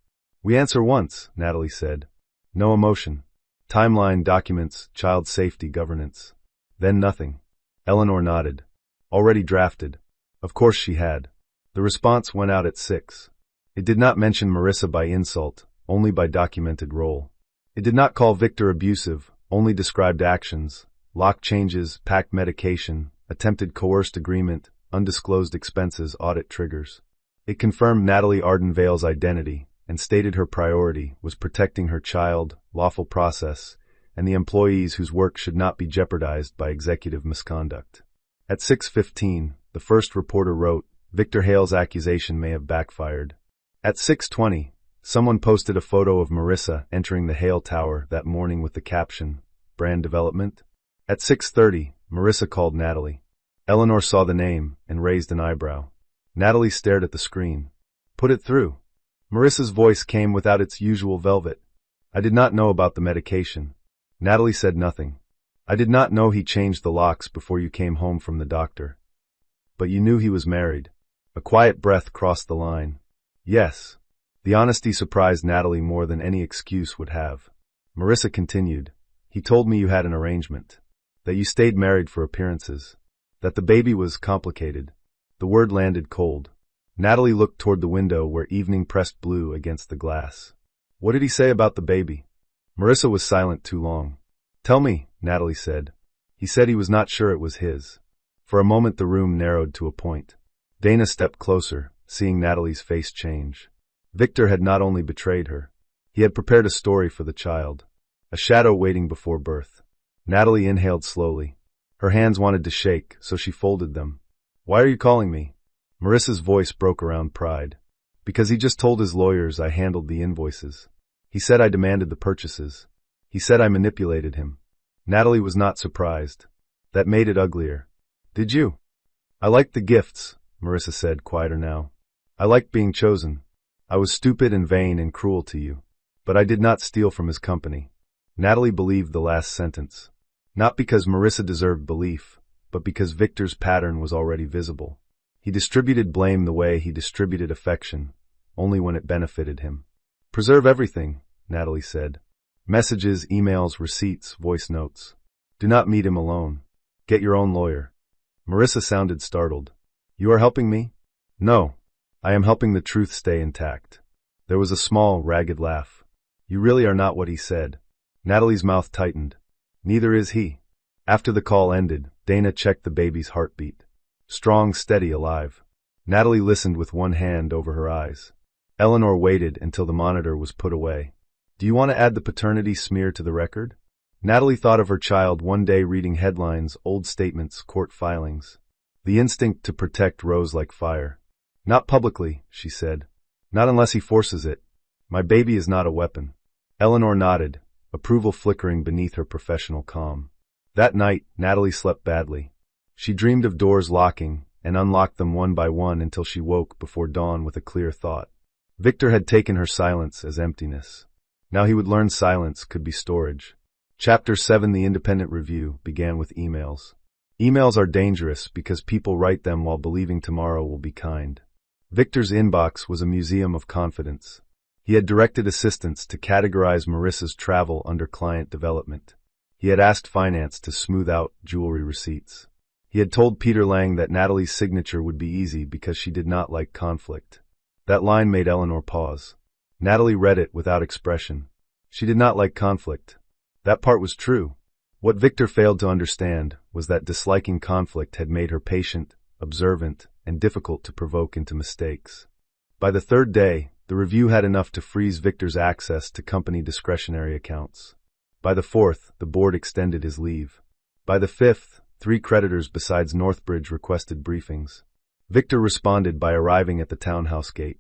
S2: We answer once, Natalie said. No emotion. Timeline, documents, child safety, governance. Then nothing. Eleanor nodded. Already drafted. Of course she had. The response went out at 6. It did not mention Marissa by insult, only by documented role. It did not call Victor abusive, only described actions, lock changes, packed medication, attempted coerced agreement, undisclosed expenses, audit triggers. It confirmed Natalie Ardenvale's identity, and stated her priority was protecting her child, lawful process, and the employees whose work should not be jeopardized by executive misconduct. At 6:15, the first reporter wrote, "Victor Hale's accusation may have backfired." At 6:20, someone posted a photo of Marissa entering the Hale Tower that morning with the caption, "Brand development?" At 6:30, Marissa called Natalie. Eleanor saw the name and raised an eyebrow. Natalie stared at the screen. "Put it through." Marissa's voice came without its usual velvet. "I did not know about the medication." Natalie said nothing. "I did not know he changed the locks before you came home from the doctor." "But you knew he was married." A quiet breath crossed the line. "Yes." The honesty surprised Natalie more than any excuse would have. Marissa continued, "He told me you had an arrangement. That you stayed married for appearances. That the baby was complicated." The word landed cold. Natalie looked toward the window where evening pressed blue against the glass. "What did he say about the baby?" Marissa was silent too long. "Tell me," Natalie said. "He said he was not sure it was his." For a moment the room narrowed to a point. Dana stepped closer, seeing Natalie's face change. Victor had not only betrayed her. He had prepared a story for the child. A shadow waiting before birth. Natalie inhaled slowly. Her hands wanted to shake, so she folded them. "Why are you calling me?" Marissa's voice broke around pride. "Because he just told his lawyers I handled the invoices. He said I demanded the purchases. He said I manipulated him." Natalie was not surprised. That made it uglier. "Did you?" "I liked the gifts," Marissa said, quieter now. "I liked being chosen. I was stupid and vain and cruel to you. But I did not steal from his company." Natalie believed the last sentence. Not because Marissa deserved belief, but because Victor's pattern was already visible. He distributed blame the way he distributed affection, only when it benefited him. "Preserve everything," Natalie said. "Messages, emails, receipts, voice notes. Do not meet him alone. Get your own lawyer." Marissa sounded startled. "You are helping me?" "No. I am helping the truth stay intact." There was a small, ragged laugh. "You really are not what he said." Natalie's mouth tightened. "Neither is he." After the call ended, Dana checked the baby's heartbeat. Strong, steady, alive. Natalie listened with one hand over her eyes. Eleanor waited until the monitor was put away. "Do you want to add the paternity smear to the record?" Natalie thought of her child one day reading headlines, old statements, court filings. The instinct to protect rose like fire. "Not publicly," she said. "Not unless he forces it. My baby is not a weapon." Eleanor nodded, approval flickering beneath her professional calm. That night, Natalie slept badly. She dreamed of doors locking and unlocked them one by one until she woke before dawn with a clear thought. Victor had taken her silence as emptiness. Now he would learn silence could be storage. Chapter 7, The Independent Review, began with emails. Emails are dangerous because people write them while believing tomorrow will be kind. Victor's inbox was a museum of confidence. He had directed assistants to categorize Marissa's travel under client development. He had asked finance to smooth out jewelry receipts. He had told Peter Lang that Natalie's signature would be easy because she did not like conflict. That line made Eleanor pause. Natalie read it without expression. She did not like conflict. That part was true. What Victor failed to understand was that disliking conflict had made her patient, observant, and difficult to provoke into mistakes. By the third day, the review had enough to freeze Victor's access to company discretionary accounts. By the fourth, the board extended his leave. By the fifth, 3 creditors besides Northbridge requested briefings. Victor responded by arriving at the townhouse gate.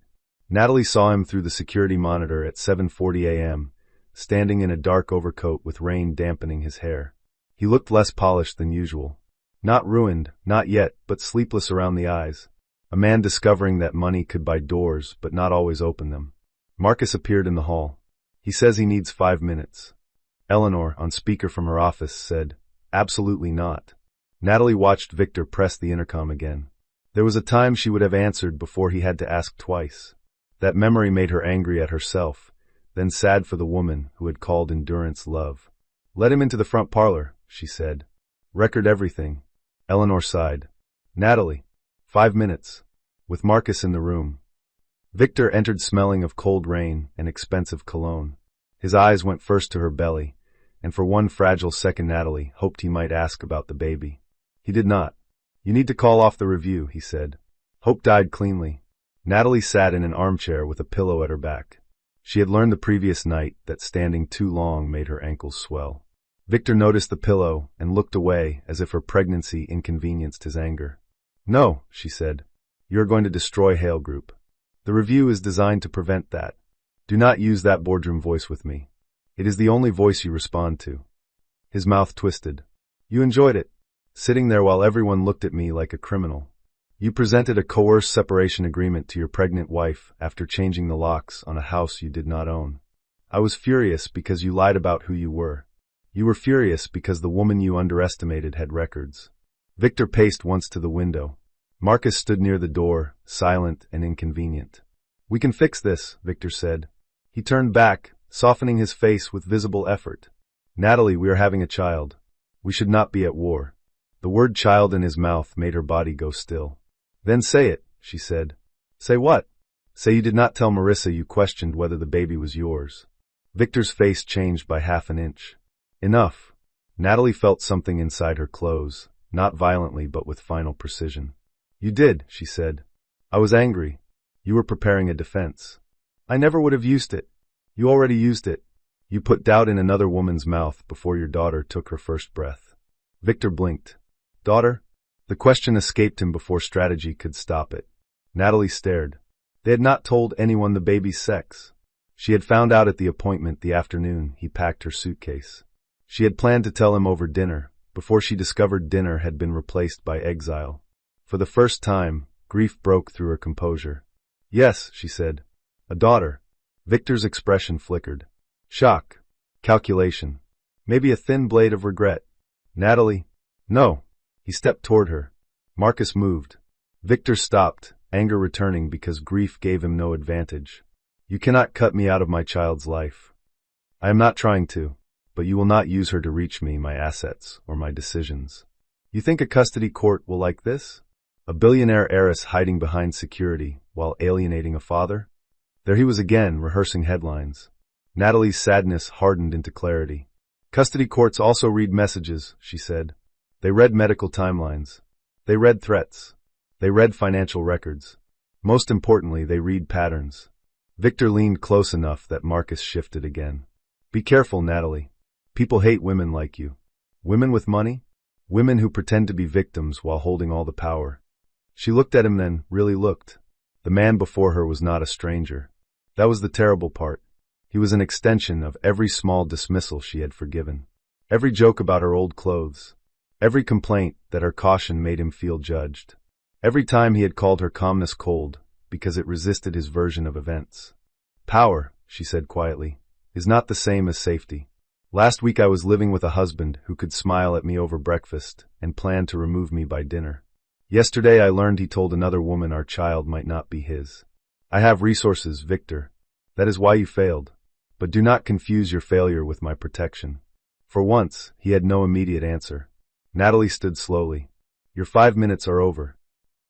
S2: Natalie saw him through the security monitor at 7:40 a.m., standing in a dark overcoat with rain dampening his hair. He looked less polished than usual. Not ruined, not yet, but sleepless around the eyes. A man discovering that money could buy doors but not always open them. Marcus appeared in the hall. "He says he needs 5 minutes. Eleanor, on speaker from her office, said, "Absolutely not." Natalie watched Victor press the intercom again. There was a time she would have answered before he had to ask twice. That memory made her angry at herself, then sad for the woman who had called endurance love. "Let him into the front parlor," she said. "Record everything." Eleanor sighed. "Natalie, 5 minutes." With Marcus in the room. Victor entered smelling of cold rain and expensive cologne. His eyes went first to her belly, and for one fragile second Natalie hoped he might ask about the baby. He did not. "You need to call off the review," he said. Hope died cleanly. Natalie sat in an armchair with a pillow at her back. She had learned the previous night that standing too long made her ankles swell. Victor noticed the pillow and looked away as if her pregnancy inconvenienced his anger. "No," she said. "You are going to destroy Hale Group. The review is designed to prevent that. Do not use that boardroom voice with me. It is the only voice you respond to." His mouth twisted. "You enjoyed it, sitting there while everyone looked at me like a criminal. You presented a coerced separation agreement to your pregnant wife after changing the locks on a house you did not own. I was furious because you lied about who you were. You were furious because the woman you underestimated had records." Victor paced once to the window. Marcus stood near the door, silent and inconvenient. "We can fix this," Victor said. He turned back, softening his face with visible effort. "Natalie, we are having a child. We should not be at war." The word child in his mouth made her body go still. "Then say it," she said. "Say what?" "Say you did not tell Marissa you questioned whether the baby was yours." Victor's face changed by half an inch. "Enough." Natalie felt something inside her close, not violently but with final precision. "You did," she said. "I was angry. You were preparing a defense. I never would have used it. You already used it. You put doubt in another woman's mouth before your daughter took her first breath." Victor blinked. "Daughter?" The question escaped him before strategy could stop it. Natalie stared. They had not told anyone the baby's sex. She had found out at the appointment the afternoon he packed her suitcase. She had planned to tell him over dinner, before she discovered dinner had been replaced by exile. For the first time, grief broke through her composure. "Yes," she said. "A daughter." Victor's expression flickered. Shock. Calculation. Maybe a thin blade of regret. "Natalie?" "No." He stepped toward her. Marcus moved. Victor stopped, anger returning because grief gave him no advantage. "You cannot cut me out of my child's life. I am not trying to, but you will not use her to reach me, my assets, or my decisions. You think a custody court will like this? A billionaire heiress hiding behind security while alienating a father?" There he was again, rehearsing headlines. Natalie's sadness hardened into clarity. "Custody courts also read messages," she said. "They read medical timelines. They read threats. They read financial records. Most importantly, they read patterns." Victor leaned close enough that Marcus shifted again. "Be careful, Natalie. People hate women like you. Women with money? Women who pretend to be victims while holding all the power." She looked at him then, really looked. The man before her was not a stranger. That was the terrible part. He was an extension of every small dismissal she had forgiven. Every joke about her old clothes. Every complaint that her caution made him feel judged. Every time he had called her calmness cold, because it resisted his version of events. "Power," she said quietly, "is not the same as safety. Last week I was living with a husband who could smile at me over breakfast and plan to remove me by dinner. Yesterday I learned he told another woman our child might not be his. I have resources, Victor. That is why you failed. But do not confuse your failure with my protection." For once, he had no immediate answer. Natalie stood slowly. "Your 5 minutes are over."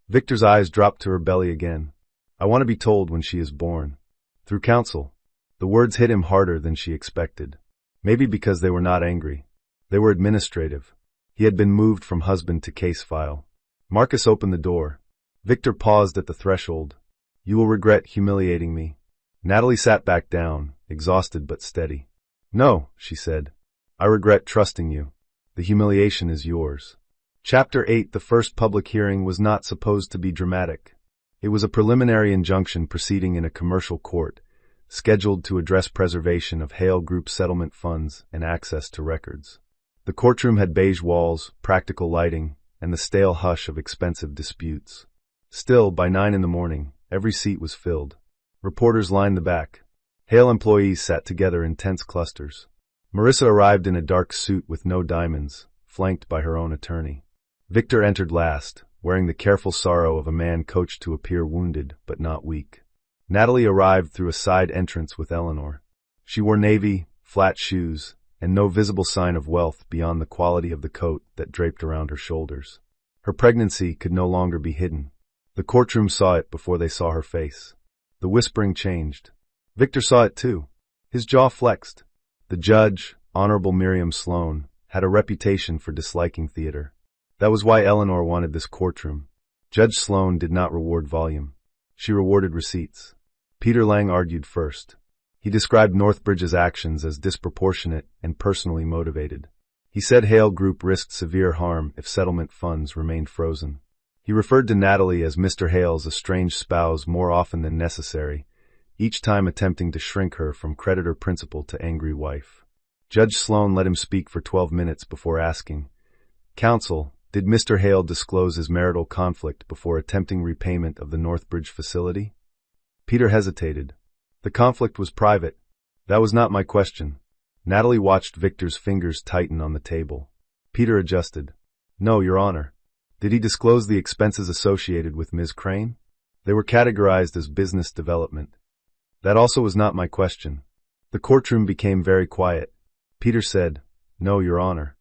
S2: Victor's eyes dropped to her belly again. "I want to be told when she is born. Through counsel." The words hit him harder than she expected. Maybe because they were not angry. They were administrative. He had been moved from husband to case file. Marcus opened the door. Victor paused at the threshold. "You will regret humiliating me." Natalie sat back down, exhausted but steady. "No," she said. "I regret trusting you. The humiliation is yours." Chapter 8. The first public hearing was not supposed to be dramatic. It was a preliminary injunction proceeding in a commercial court, scheduled to address preservation of Hale Group settlement funds and access to records. The courtroom had beige walls, practical lighting, and the stale hush of expensive disputes. Still, by 9 in the morning, every seat was filled. Reporters lined the back. Hale employees sat together in tense clusters. Marissa arrived in a dark suit with no diamonds, flanked by her own attorney. Victor entered last, wearing the careful sorrow of a man coached to appear wounded but not weak. Natalie arrived through a side entrance with Eleanor. She wore navy, flat shoes, and no visible sign of wealth beyond the quality of the coat that draped around her shoulders. Her pregnancy could no longer be hidden. The courtroom saw it before they saw her face. The whispering changed. Victor saw it too. His jaw flexed. The judge, Honorable Miriam Sloane, had a reputation for disliking theater. That was why Eleanor wanted this courtroom. Judge Sloane did not reward volume. She rewarded receipts. Peter Lang argued first. He described Northbridge's actions as disproportionate and personally motivated. He said Hale Group risked severe harm if settlement funds remained frozen. He referred to Natalie as Mr. Hale's estranged spouse more often than necessary, each time attempting to shrink her from creditor principal to angry wife. Judge Sloan let him speak for 12 minutes before asking, "Counsel, did Mr. Hale disclose his marital conflict before attempting repayment of the Northbridge facility?" Peter hesitated. "The conflict was private. That was not my question." Natalie watched Victor's fingers tighten on the table. Peter adjusted. "No, Your Honor. Did he disclose the expenses associated with Ms. Crane? They were categorized as business development." "That also was not my question." The courtroom became very quiet. Peter said, "No, Your Honor."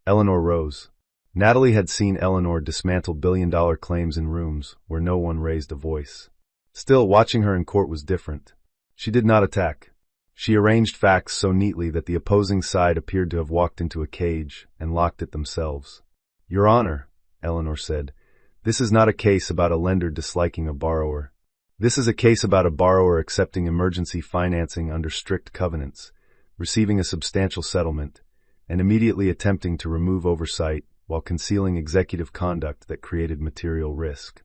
S2: Eleanor rose. Natalie had seen Eleanor dismantle billion-dollar claims in rooms where no one raised a voice. Still, watching her in court was different. She did not attack. She arranged facts so neatly that the opposing side appeared to have walked into a cage and locked it themselves. "Your Honor," Eleanor said, "this is not a case about a lender disliking a borrower. This is a case about a borrower accepting emergency financing under strict covenants, receiving a substantial settlement, and immediately attempting to remove oversight while concealing executive conduct that created material risk."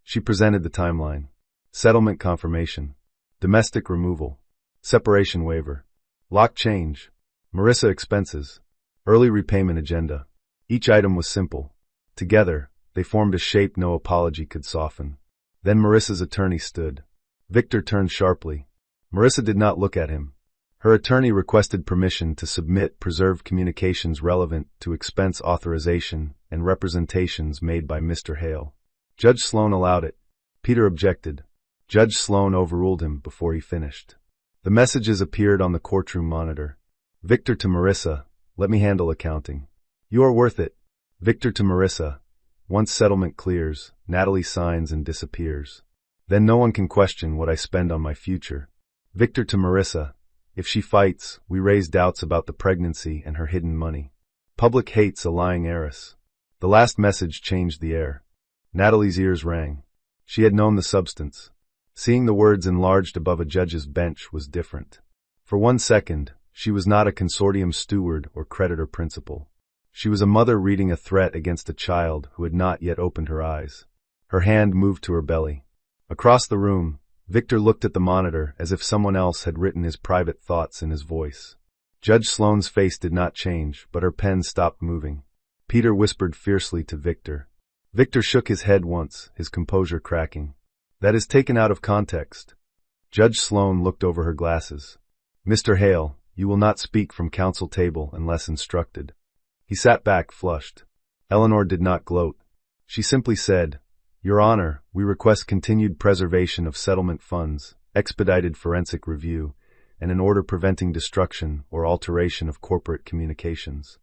S2: She presented the timeline. Settlement confirmation. Domestic removal. Separation waiver. Lock change. Marissa expenses. Early repayment agenda. Each item was simple. Together, they formed a shape no apology could soften. Then Marissa's attorney stood. Victor turned sharply. Marissa did not look at him. Her attorney requested permission to submit preserved communications relevant to expense authorization and representations made by Mr. Hale. Judge Sloan allowed it. Peter objected. Judge Sloan overruled him before he finished. The messages appeared on the courtroom monitor. Victor to Marissa, "Let me handle accounting." "You are worth it." Victor to Marissa, "Once settlement clears, Natalie signs and disappears. Then no one can question what I spend on my future." Victor to Marissa, "If she fights, we raise doubts about the pregnancy and her hidden money. Public hates a lying heiress." The last message changed the air. Natalie's ears rang. She had known the substance. Seeing the words enlarged above a judge's bench was different. For 1 second, she was not a consortium steward or creditor principal. She was a mother reading a threat against a child who had not yet opened her eyes. Her hand moved to her belly. Across the room, Victor looked at the monitor as if someone else had written his private thoughts in his voice. Judge Sloan's face did not change, but her pen stopped moving. Peter whispered fiercely to Victor. Victor shook his head once, his composure cracking. "That is taken out of context." Judge Sloan looked over her glasses. "Mr. Hale, you will not speak from counsel table unless instructed." He sat back, flushed. Eleanor did not gloat. She simply said, "Your Honor, we request continued preservation of settlement funds, expedited forensic review, and an order preventing destruction or alteration of corporate communications."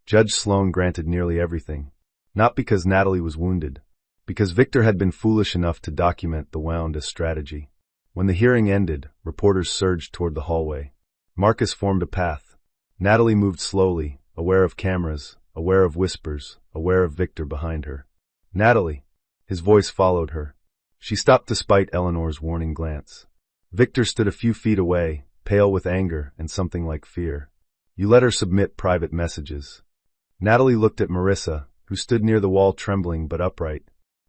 S2: Judge Sloan granted nearly everything. Not because Natalie was wounded, because Victor had been foolish enough to document the wound as strategy. When the hearing ended, reporters surged toward the hallway. Marcus formed a path. Natalie moved slowly, aware of cameras, aware of whispers, aware of Victor behind her. "Natalie!" His voice followed her. She stopped despite Eleanor's warning glance. Victor stood a few feet away, pale with anger and something like fear. "You let her submit private messages." Natalie looked at Marissa, who stood near the wall trembling but upright.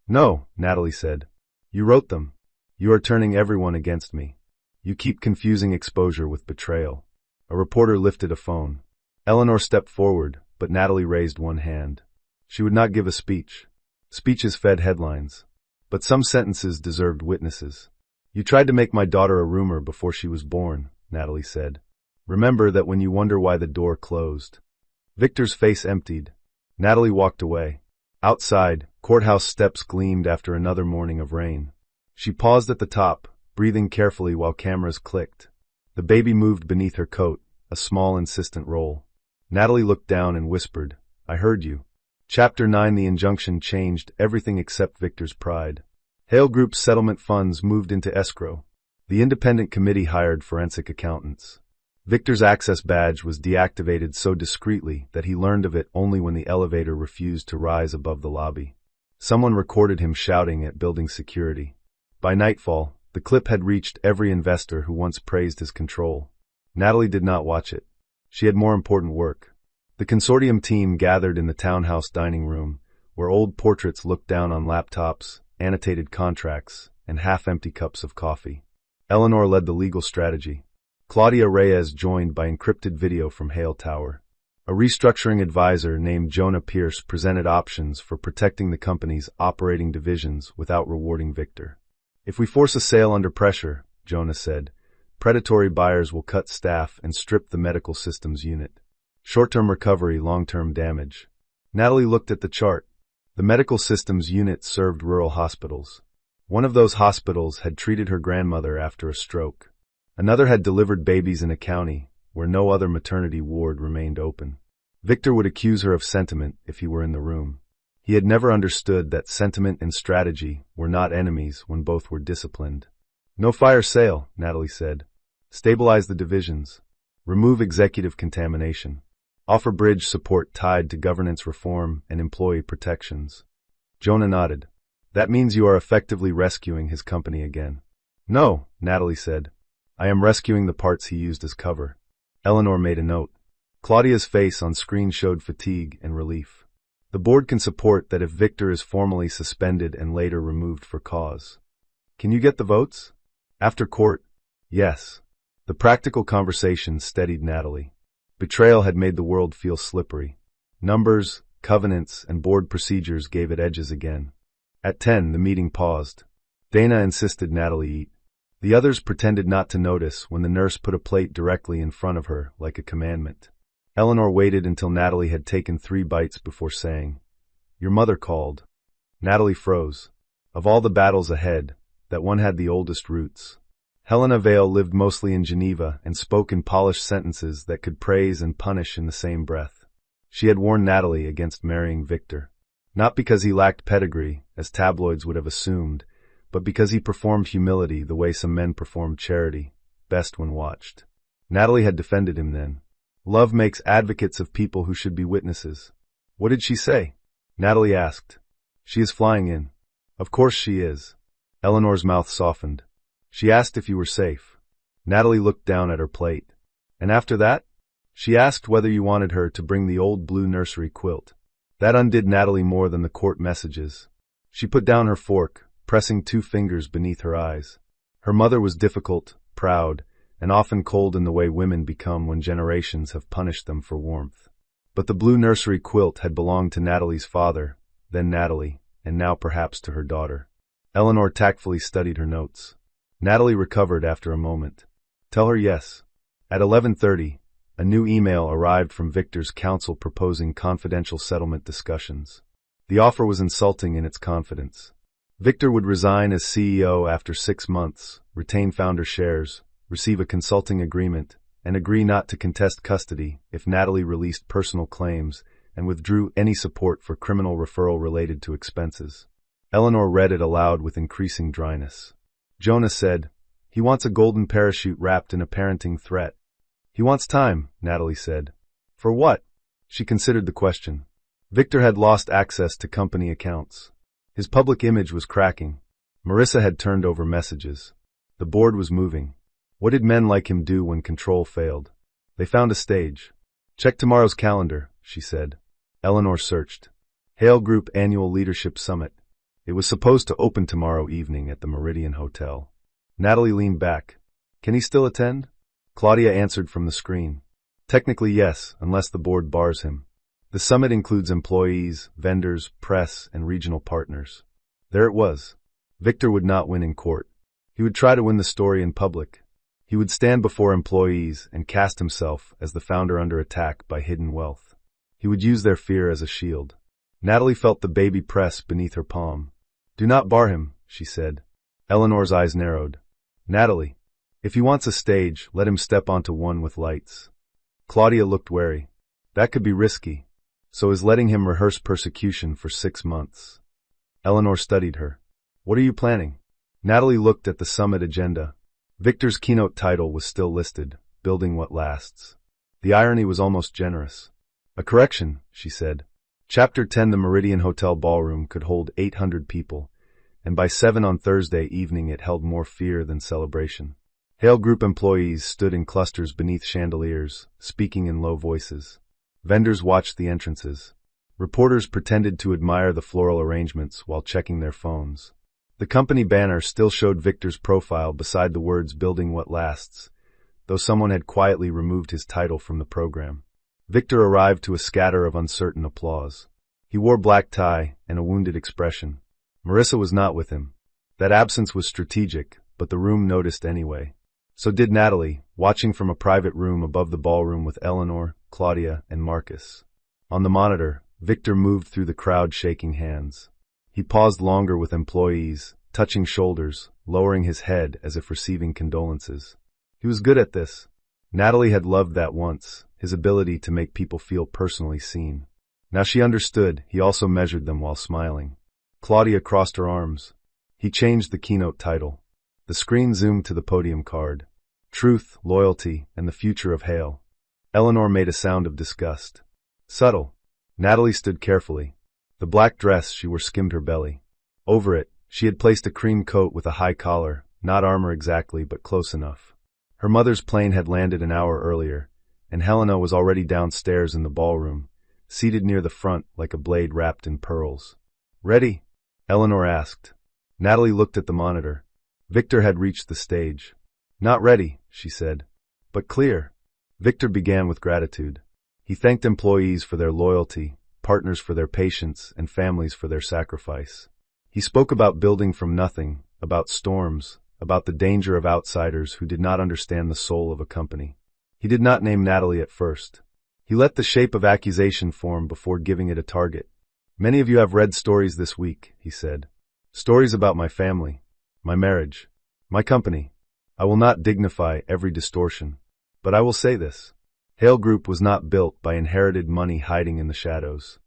S2: "No," Natalie said. "You wrote them. You are turning everyone against me. You keep confusing exposure with betrayal." A reporter lifted a phone. Eleanor stepped forward, but Natalie raised one hand. She would not give a speech. Speeches fed headlines. But some sentences deserved witnesses. "You tried to make my daughter a rumor before she was born," Natalie said. "Remember that when you wonder why the door closed." Victor's face emptied. Natalie walked away. Outside, courthouse steps gleamed after another morning of rain. She paused at the top, breathing carefully while cameras clicked. The baby moved beneath her coat, a small insistent roll. Natalie looked down and whispered, "I heard you." Chapter 9. The injunction changed everything except Victor's pride. Hale Group's settlement funds moved into escrow. The independent committee hired forensic accountants. Victor's access badge was deactivated so discreetly that he learned of it only when the elevator refused to rise above the lobby. Someone recorded him shouting at building security. By nightfall, The clip had reached every investor who once praised his control. Natalie did not watch it. She had more important work. The consortium team gathered in the townhouse dining room, where old portraits looked down on laptops, annotated contracts, and half-empty cups of coffee. Eleanor led the legal strategy. Claudia Reyes joined by encrypted video from Hale Tower. A restructuring advisor named Jonah Pierce presented options for protecting the company's operating divisions without rewarding Victor. If we force a sale under pressure, Jonah said, predatory buyers will cut staff and strip the medical systems unit. Short-term recovery, long-term damage. Natalie looked at the chart. The medical systems unit served rural hospitals. One of those hospitals had treated her grandmother after a stroke. Another had delivered babies in a county where no other maternity ward remained open. Victor would accuse her of sentiment if he were in the room. He had never understood that sentiment and strategy were not enemies when both were disciplined. No fire sale, Natalie said. Stabilize the divisions. Remove executive contamination. Offer bridge support tied to governance reform and employee protections. Jonah nodded. That means you are effectively rescuing his company again. No, Natalie said. I am rescuing the parts he used as cover. Eleanor made a note. Claudia's face on screen showed fatigue and relief. The board can support that if Victor is formally suspended and later removed for cause. Can you get the votes? After court? Yes. The practical conversation steadied Natalie. Betrayal had made the world feel slippery. Numbers, covenants, and board procedures gave it edges again. At 10, the meeting paused. Dana insisted Natalie eat. The others pretended not to notice when the nurse put a plate directly in front of her, like a commandment. Eleanor waited until Natalie had taken 3 bites before saying, Your mother called. Natalie froze. Of all the battles ahead, that one had the oldest roots. Helena Vale lived mostly in Geneva and spoke in polished sentences that could praise and punish in the same breath. She had warned Natalie against marrying Victor. Not because he lacked pedigree, as tabloids would have assumed, but because he performed humility the way some men performed charity, best when watched. Natalie had defended him then. Love makes advocates of people who should be witnesses. What did she say? Natalie asked. She is flying in. Of course she is. Eleanor's mouth softened. She asked if you were safe. Natalie looked down at her plate. And after that? She asked whether you wanted her to bring the old blue nursery quilt. That undid Natalie more than the court messages. She put down her fork, pressing 2 fingers beneath her eyes. Her mother was difficult, proud, and often cold in the way women become when generations have punished them for warmth. But the blue nursery quilt had belonged to Natalie's father, then Natalie, and now perhaps to her daughter. Eleanor tactfully studied her notes. Natalie recovered after a moment. Tell her yes. At 11:30, a new email arrived from Victor's counsel proposing confidential settlement discussions. The offer was insulting in its confidence. Victor would resign as CEO after 6 months, retain founder shares, receive a consulting agreement, and agree not to contest custody if Natalie released personal claims and withdrew any support for criminal referral related to expenses. Eleanor read it aloud with increasing dryness. Jonah said, He wants a golden parachute wrapped in a parenting threat. He wants time, Natalie said. For what? She considered the question. Victor had lost access to company accounts. His public image was cracking. Marissa had turned over messages. The board was moving. What did men like him do when control failed? They found a stage. Check tomorrow's calendar, she said. Eleanor searched. Hale Group Annual Leadership Summit. It was supposed to open tomorrow evening at the Meridian Hotel. Natalie leaned back. Can he still attend? Claudia answered from the screen. Technically yes, unless the board bars him. The summit includes employees, vendors, press, and regional partners. There it was. Victor would not win in court. He would try to win the story in public. He would stand before employees and cast himself as the founder under attack by hidden wealth. He would use their fear as a shield. Natalie felt the baby press beneath her palm. Do not bar him, she said. Eleanor's eyes narrowed. Natalie, if he wants a stage, let him step onto one with lights. Claudia looked wary. That could be risky. So is letting him rehearse persecution for 6 months. Eleanor studied her. What are you planning? Natalie looked at the summit agenda. Victor's keynote title was still listed, Building What Lasts. The irony was almost generous. A correction, she said. Chapter 10. The Meridian Hotel ballroom could hold 800 people, and by 7 on Thursday evening it held more fear than celebration. Hale Group employees stood in clusters beneath chandeliers, speaking in low voices. Vendors watched the entrances. Reporters pretended to admire the floral arrangements while checking their phones. The company banner still showed Victor's profile beside the words "Building What Lasts," though someone had quietly removed his title from the program. Victor arrived to a scatter of uncertain applause. He wore black tie and a wounded expression. Marissa was not with him. That absence was strategic, but the room noticed anyway. So did Natalie, watching from a private room above the ballroom with Eleanor, Claudia, and Marcus. On the monitor, Victor moved through the crowd shaking hands. He paused longer with employees, touching shoulders, lowering his head as if receiving condolences. He was good at this. Natalie had loved that once, his ability to make people feel personally seen. Now she understood, he also measured them while smiling. Claudia crossed her arms. He changed the keynote title. The screen zoomed to the podium card. Truth, Loyalty, and the Future of Hale. Eleanor made a sound of disgust. Subtle. Natalie stood carefully. The black dress she wore skimmed her belly. Over it, she had placed a cream coat with a high collar, not armor exactly, but close enough. Her mother's plane had landed an hour earlier, and Helena was already downstairs in the ballroom, seated near the front like a blade wrapped in pearls. Ready? Eleanor asked. Natalie looked at the monitor. Victor had reached the stage. Not ready, she said, but clear. Victor began with gratitude. He thanked employees for their loyalty, partners for their patience, and families for their sacrifice. He spoke about building from nothing, about storms, about the danger of outsiders who did not understand the soul of a company. He did not name Natalie at first. He let the shape of accusation form before giving it a target. Many of you have read stories this week, he said. Stories about my family. My marriage. My company. I will not dignify every distortion. But I will say this. Hale Group was not built by inherited money hiding in the shadows.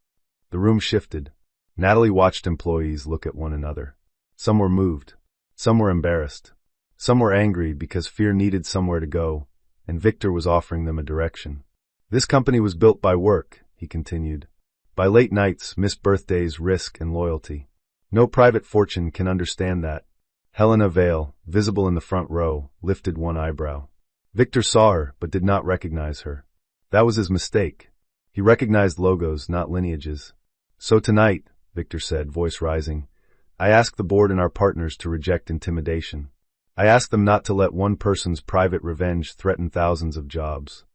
S2: The room shifted. Natalie watched employees look at one another. Some were moved. Some were embarrassed. Some were angry because fear needed somewhere to go, and Victor was offering them a direction. This company was built by work, he continued. By late nights, missed birthdays, risk, and loyalty. No private fortune can understand that. Helena Vale, visible in the front row, lifted one eyebrow. Victor saw her, but did not recognize her. That was his mistake. He recognized logos, not lineages. So tonight, Victor said, voice rising, I ask the board and our partners to reject intimidation. I ask them not to let one person's private revenge threaten thousands of jobs.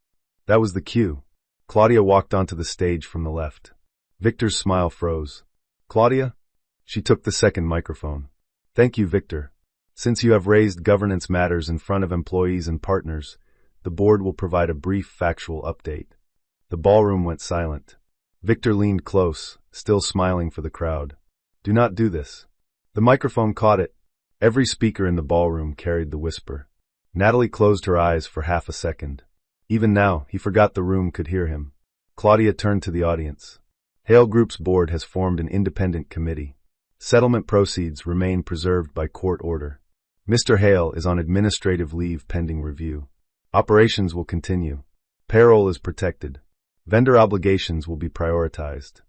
S2: That was the cue. Claudia walked onto the stage from the left. Victor's smile froze. Claudia? She took the second microphone. Thank you, Victor. Since you have raised governance matters in front of employees and partners, the board will provide a brief factual update. The ballroom went silent. Victor leaned close, still smiling for the crowd. Do not do this. The microphone caught it. Every speaker in the ballroom carried the whisper. Natalie closed her eyes for half a second. Even now, he forgot the room could hear him. Claudia turned to the audience. Hale Group's board has formed an independent committee. Settlement proceeds remain preserved by court order. Mr. Hale is on administrative leave pending review. Operations will continue. Payroll is protected. Vendor obligations will be prioritized.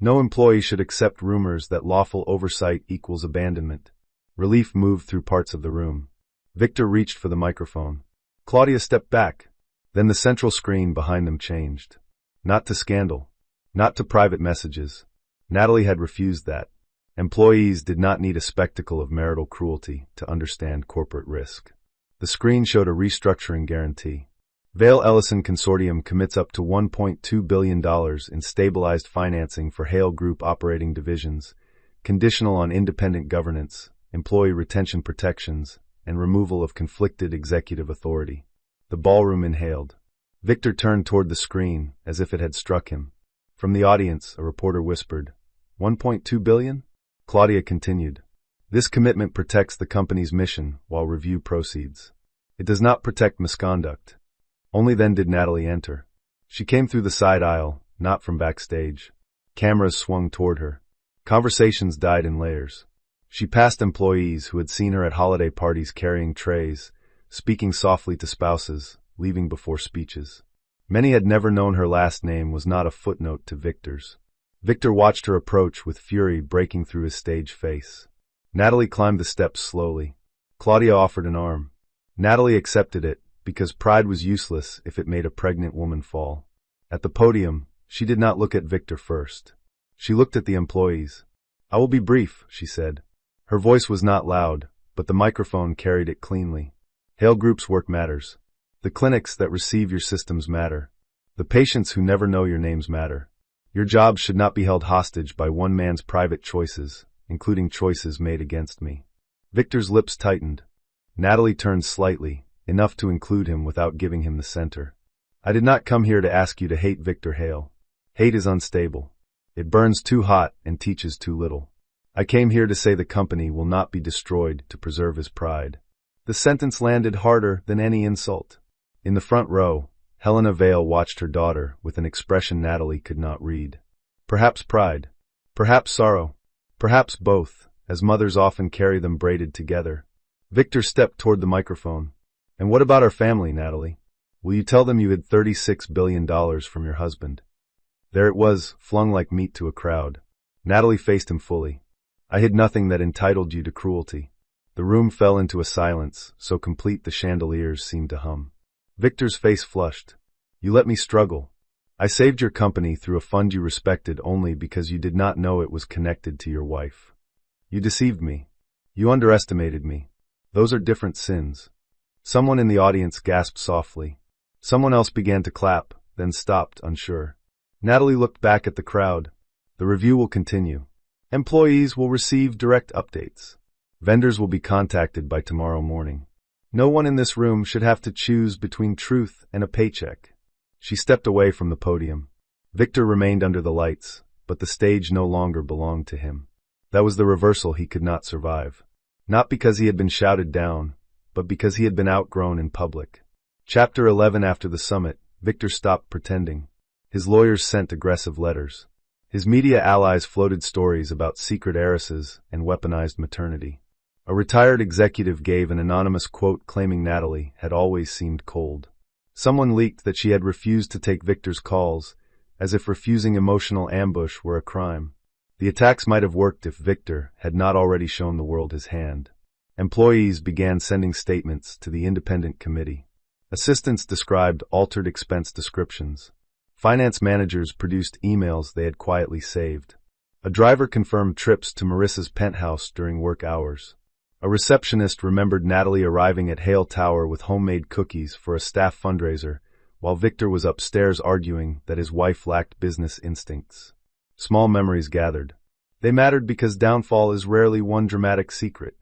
S2: No employee should accept rumors that lawful oversight equals abandonment. Relief moved through parts of the room. Victor reached for the microphone. Claudia stepped back. Then the central screen behind them changed. Not to scandal. Not to private messages. Natalie had refused that. Employees did not need a spectacle of marital cruelty to understand corporate risk. The screen showed a restructuring guarantee. Vale Ellison Consortium commits up to $1.2 billion in stabilized financing for Hale Group operating divisions, conditional on independent governance, employee retention protections, and removal of conflicted executive authority. The ballroom inhaled. Victor turned toward the screen as if it had struck him. From the audience, a reporter whispered, $1.2 billion? Claudia continued. This commitment protects the company's mission while review proceeds. It does not protect misconduct. Only then did Natalie enter. She came through the side aisle, not from backstage. Cameras swung toward her. Conversations died in layers. She passed employees who had seen her at holiday parties carrying trays, speaking softly to spouses, leaving before speeches. Many had never known her last name was not a footnote to Victor's. Victor watched her approach with fury breaking through his stage face. Natalie climbed the steps slowly. Claudia offered an arm. Natalie accepted it, because pride was useless if it made a pregnant woman fall. At the podium, she did not look at Victor first. She looked at the employees. "I will be brief," she said. Her voice was not loud, but the microphone carried it cleanly. Hale Group's work matters. The clinics that receive your systems matter. The patients who never know your names matter. Your job should not be held hostage by one man's private choices, including choices made against me. Victor's lips tightened. Natalie turned slightly, enough to include him without giving him the center. "I did not come here to ask you to hate Victor Hale. Hate is unstable. It burns too hot and teaches too little. I came here to say the company will not be destroyed to preserve his pride." The sentence landed harder than any insult. In the front row, Helena Vale watched her daughter with an expression Natalie could not read. Perhaps pride. Perhaps sorrow. Perhaps both, as mothers often carry them braided together. Victor stepped toward the microphone. "And what about our family, Natalie? Will you tell them you hid $36 billion from your husband?" There it was, flung like meat to a crowd. Natalie faced him fully. "I hid nothing that entitled you to cruelty." The room fell into a silence, so complete the chandeliers seemed to hum. Victor's face flushed. "You let me struggle. I saved your company through a fund you respected only because you did not know it was connected to your wife. You deceived me. You underestimated me. Those are different sins." Someone in the audience gasped softly. Someone else began to clap, then stopped, unsure. Natalie looked back at the crowd. "The review will continue. Employees will receive direct updates. Vendors will be contacted by tomorrow morning. No one in this room should have to choose between truth and a paycheck." She stepped away from the podium. Victor remained under the lights, but the stage no longer belonged to him. That was the reversal he could not survive. Not because he had been shouted down, but because he had been outgrown in public. Chapter 11. After the summit, Victor stopped pretending. His lawyers sent aggressive letters. His media allies floated stories about secret heiresses and weaponized maternity. A retired executive gave an anonymous quote claiming Natalie had always seemed cold. Someone leaked that she had refused to take Victor's calls, as if refusing emotional ambush were a crime. The attacks might have worked if Victor had not already shown the world his hand. Employees began sending statements to the independent committee. Assistants described altered expense descriptions. Finance managers produced emails they had quietly saved. A driver confirmed trips to Marissa's penthouse during work hours. A receptionist remembered Natalie arriving at Hale Tower with homemade cookies for a staff fundraiser, while Victor was upstairs arguing that his wife lacked business instincts. Small memories gathered. They mattered because downfall is rarely one dramatic secret.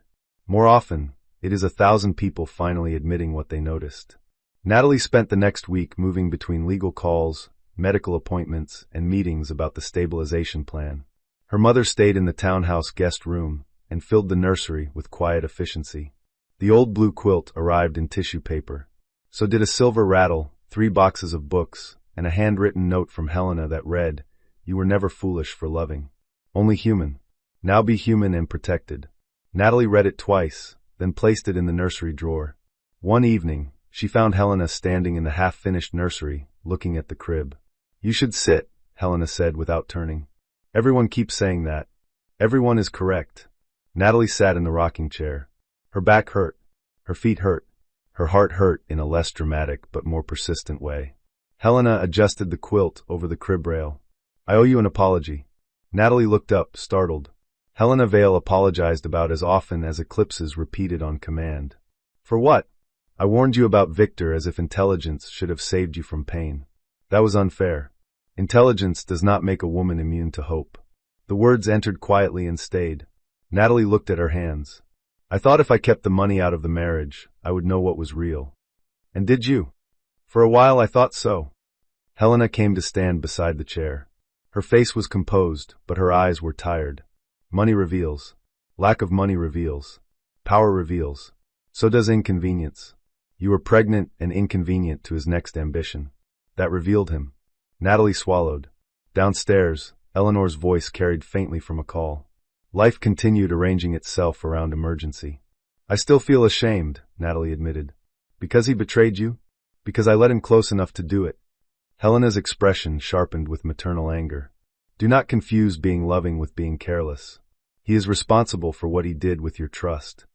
S2: More often, it is 1,000 people finally admitting what they noticed. Natalie spent the next week moving between legal calls, medical appointments, and meetings about the stabilization plan. Her mother stayed in the townhouse guest room and filled the nursery with quiet efficiency. The old blue quilt arrived in tissue paper. So did a silver rattle, 3 boxes of books, and a handwritten note from Helena that read, "You were never foolish for loving. Only human. Now be human and protected." Natalie read it twice, then placed it in the nursery drawer. One evening, she found Helena standing in the half-finished nursery, looking at the crib. "You should sit," Helena said without turning. "Everyone keeps saying that. Everyone is correct." Natalie sat in the rocking chair. Her back hurt. Her feet hurt. Her heart hurt in a less dramatic but more persistent way. Helena adjusted the quilt over the crib rail. "I owe you an apology." Natalie looked up, startled. Helena Vale apologized about as often as eclipses repeated on command. "For what?" "I warned you about Victor as if intelligence should have saved you from pain. That was unfair. Intelligence does not make a woman immune to hope." The words entered quietly and stayed. Natalie looked at her hands. "I thought if I kept the money out of the marriage, I would know what was real." "And did you?" "For a while I thought so." Helena came to stand beside the chair. Her face was composed, but her eyes were tired. "Money reveals. Lack of money reveals. Power reveals. So does inconvenience. You were pregnant and inconvenient to his next ambition. That revealed him." Natalie swallowed. Downstairs, Eleanor's voice carried faintly from a call. Life continued arranging itself around emergency. "I still feel ashamed," Natalie admitted. "Because he betrayed you? Because I let him close enough to do it." Helena's expression sharpened with maternal anger. "Do not confuse being loving with being careless. He is responsible for what he did with your trust.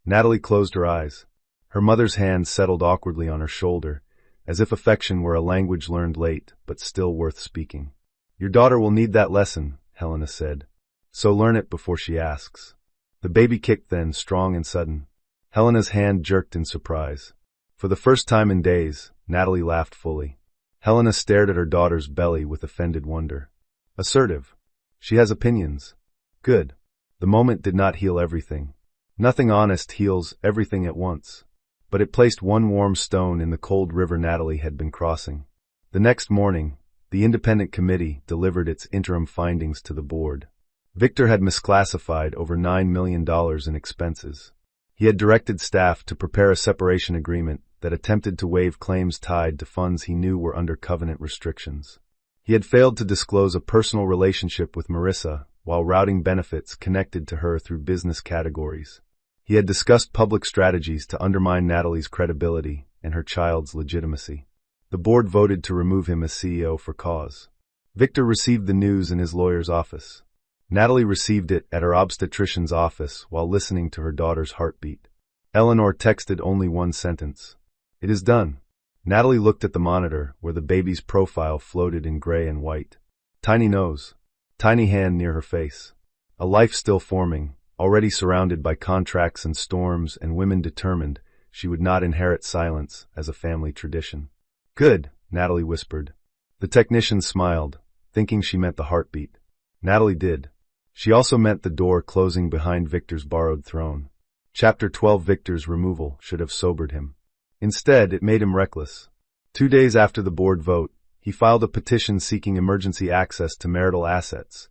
S2: Natalie closed her eyes. Her mother's hand settled awkwardly on her shoulder, as if affection were a language learned late, but still worth speaking. Your daughter will need that lesson, Helena said. So learn it before she asks. The baby kicked then, strong and sudden. Helena's hand jerked in surprise. For the first time in days, Natalie laughed fully. Helena stared at her daughter's belly with offended wonder. Assertive. She has opinions. Good. The moment did not heal everything. Nothing honest heals everything at once. But it placed one warm stone in the cold river Natalie had been crossing. The next morning, the independent committee delivered its interim findings to the board. Victor had misclassified over $9 million in expenses. He had directed staff to prepare a separation agreement that attempted to waive claims tied to funds he knew were under covenant restrictions. He had failed to disclose a personal relationship with Marissa while routing benefits connected to her through business categories. He had discussed public strategies to undermine Natalie's credibility and her child's legitimacy. The board voted to remove him as CEO for cause. Victor received the news in his lawyer's office. Natalie received it at her obstetrician's office while listening to her daughter's heartbeat. Eleanor texted only one sentence. It is done. Natalie looked at the monitor where the baby's profile floated in gray and white. Tiny nose. Tiny hand near her face. A life still forming, already surrounded by contracts and storms and women determined she would not inherit silence as a family tradition. Good, Natalie whispered. The technician smiled, thinking she meant the heartbeat. Natalie did. She also meant the door closing behind Victor's borrowed throne. Chapter 12 Victor's removal should have sobered him. Instead, it made him reckless. 2 days after the board vote, he filed a petition seeking emergency access to marital assets,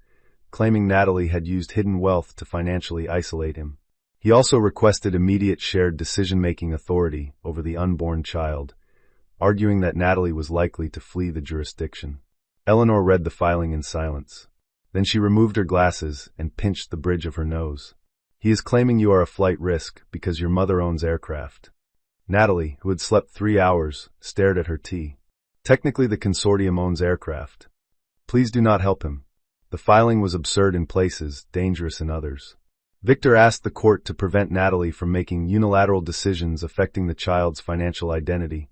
S2: claiming Natalie had used hidden wealth to financially isolate him. He also requested immediate shared decision-making authority over the unborn child, arguing that Natalie was likely to flee the jurisdiction. Eleanor read the filing in silence. Then she removed her glasses and pinched the bridge of her nose. He is claiming you are a flight risk because your mother owns aircraft. Natalie, who had slept 3 hours, stared at her tea. Technically the consortium owns aircraft. Please do not help him. The filing was absurd in places, dangerous in others. Victor asked the court to prevent Natalie from making unilateral decisions affecting the child's financial identity,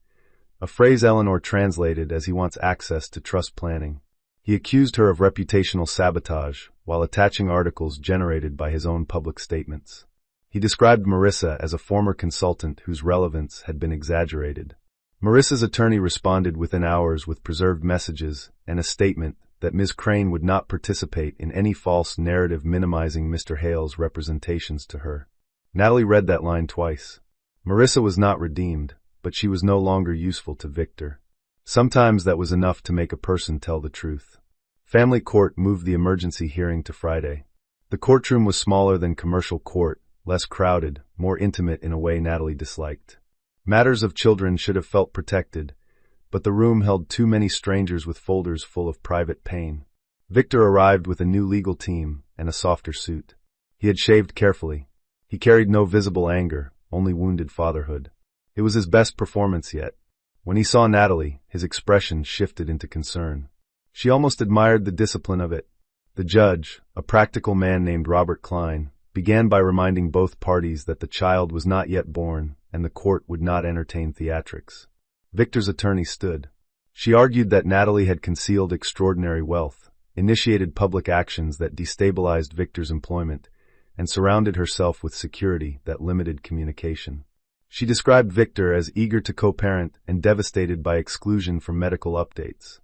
S2: a phrase Eleanor translated as he wants access to trust planning. He accused her of reputational sabotage while attaching articles generated by his own public statements. He described Marissa as a former consultant whose relevance had been exaggerated. Marissa's attorney responded within hours with preserved messages and a statement that Ms. Crane would not participate in any false narrative minimizing Mr. Hale's representations to her. Natalie read that line twice. Marissa was not redeemed, but she was no longer useful to Victor. Sometimes that was enough to make a person tell the truth. Family court moved the emergency hearing to Friday. The courtroom was smaller than commercial court, less crowded, more intimate in a way Natalie disliked. Matters of children should have felt protected, but the room held too many strangers with folders full of private pain. Victor arrived with a new legal team and a softer suit. He had shaved carefully. He carried no visible anger, only wounded fatherhood. It was his best performance yet. When he saw Natalie, his expression shifted into concern. She almost admired the discipline of it. The judge, a practical man named Robert Klein, began by reminding both parties that the child was not yet born and the court would not entertain theatrics. Victor's attorney stood. She argued that Natalie had concealed extraordinary wealth, initiated public actions that destabilized Victor's employment, and surrounded herself with security that limited communication. She described Victor as eager to co-parent and devastated by exclusion from medical updates.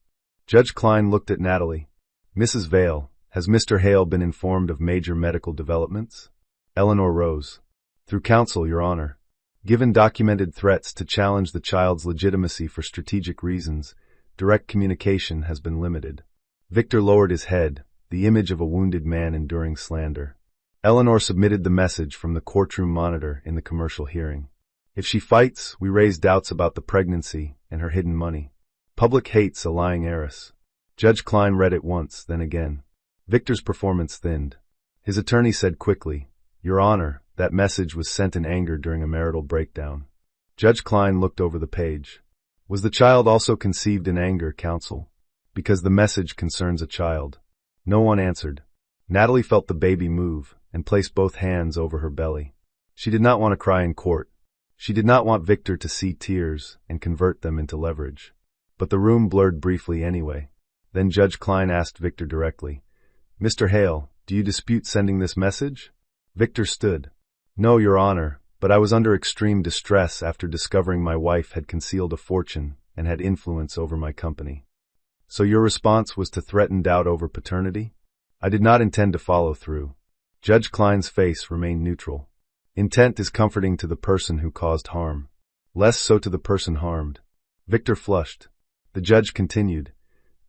S2: Judge Klein looked at Natalie. Mrs. Vale, has Mr. Hale been informed of major medical developments? Eleanor rose. Through counsel, Your Honor. Given documented threats to challenge the child's legitimacy for strategic reasons, direct communication has been limited. Victor lowered his head, the image of a wounded man enduring slander. Eleanor submitted the message from the courtroom monitor in the commercial hearing. If she fights, we raise doubts about the pregnancy and her hidden money. Public hates a lying heiress. Judge Klein read it once, then again. Victor's performance thinned. His attorney said quickly, Your Honor, that message was sent in anger during a marital breakdown. Judge Klein looked over the page. Was the child also conceived in anger, counsel? Because the message concerns a child. No one answered. Natalie felt the baby move, and placed both hands over her belly. She did not want to cry in court. She did not want Victor to see tears and convert them into leverage. But the room blurred briefly anyway. Then Judge Klein asked Victor directly, "Mr. Hale, do you dispute sending this message?" Victor stood. "No, Your Honor, but I was under extreme distress after discovering my wife had concealed a fortune and had influence over my company." "So your response was to threaten doubt over paternity?" "I did not intend to follow through." Judge Klein's face remained neutral. "Intent is comforting to the person who caused harm. Less so to the person harmed." Victor flushed. The judge continued,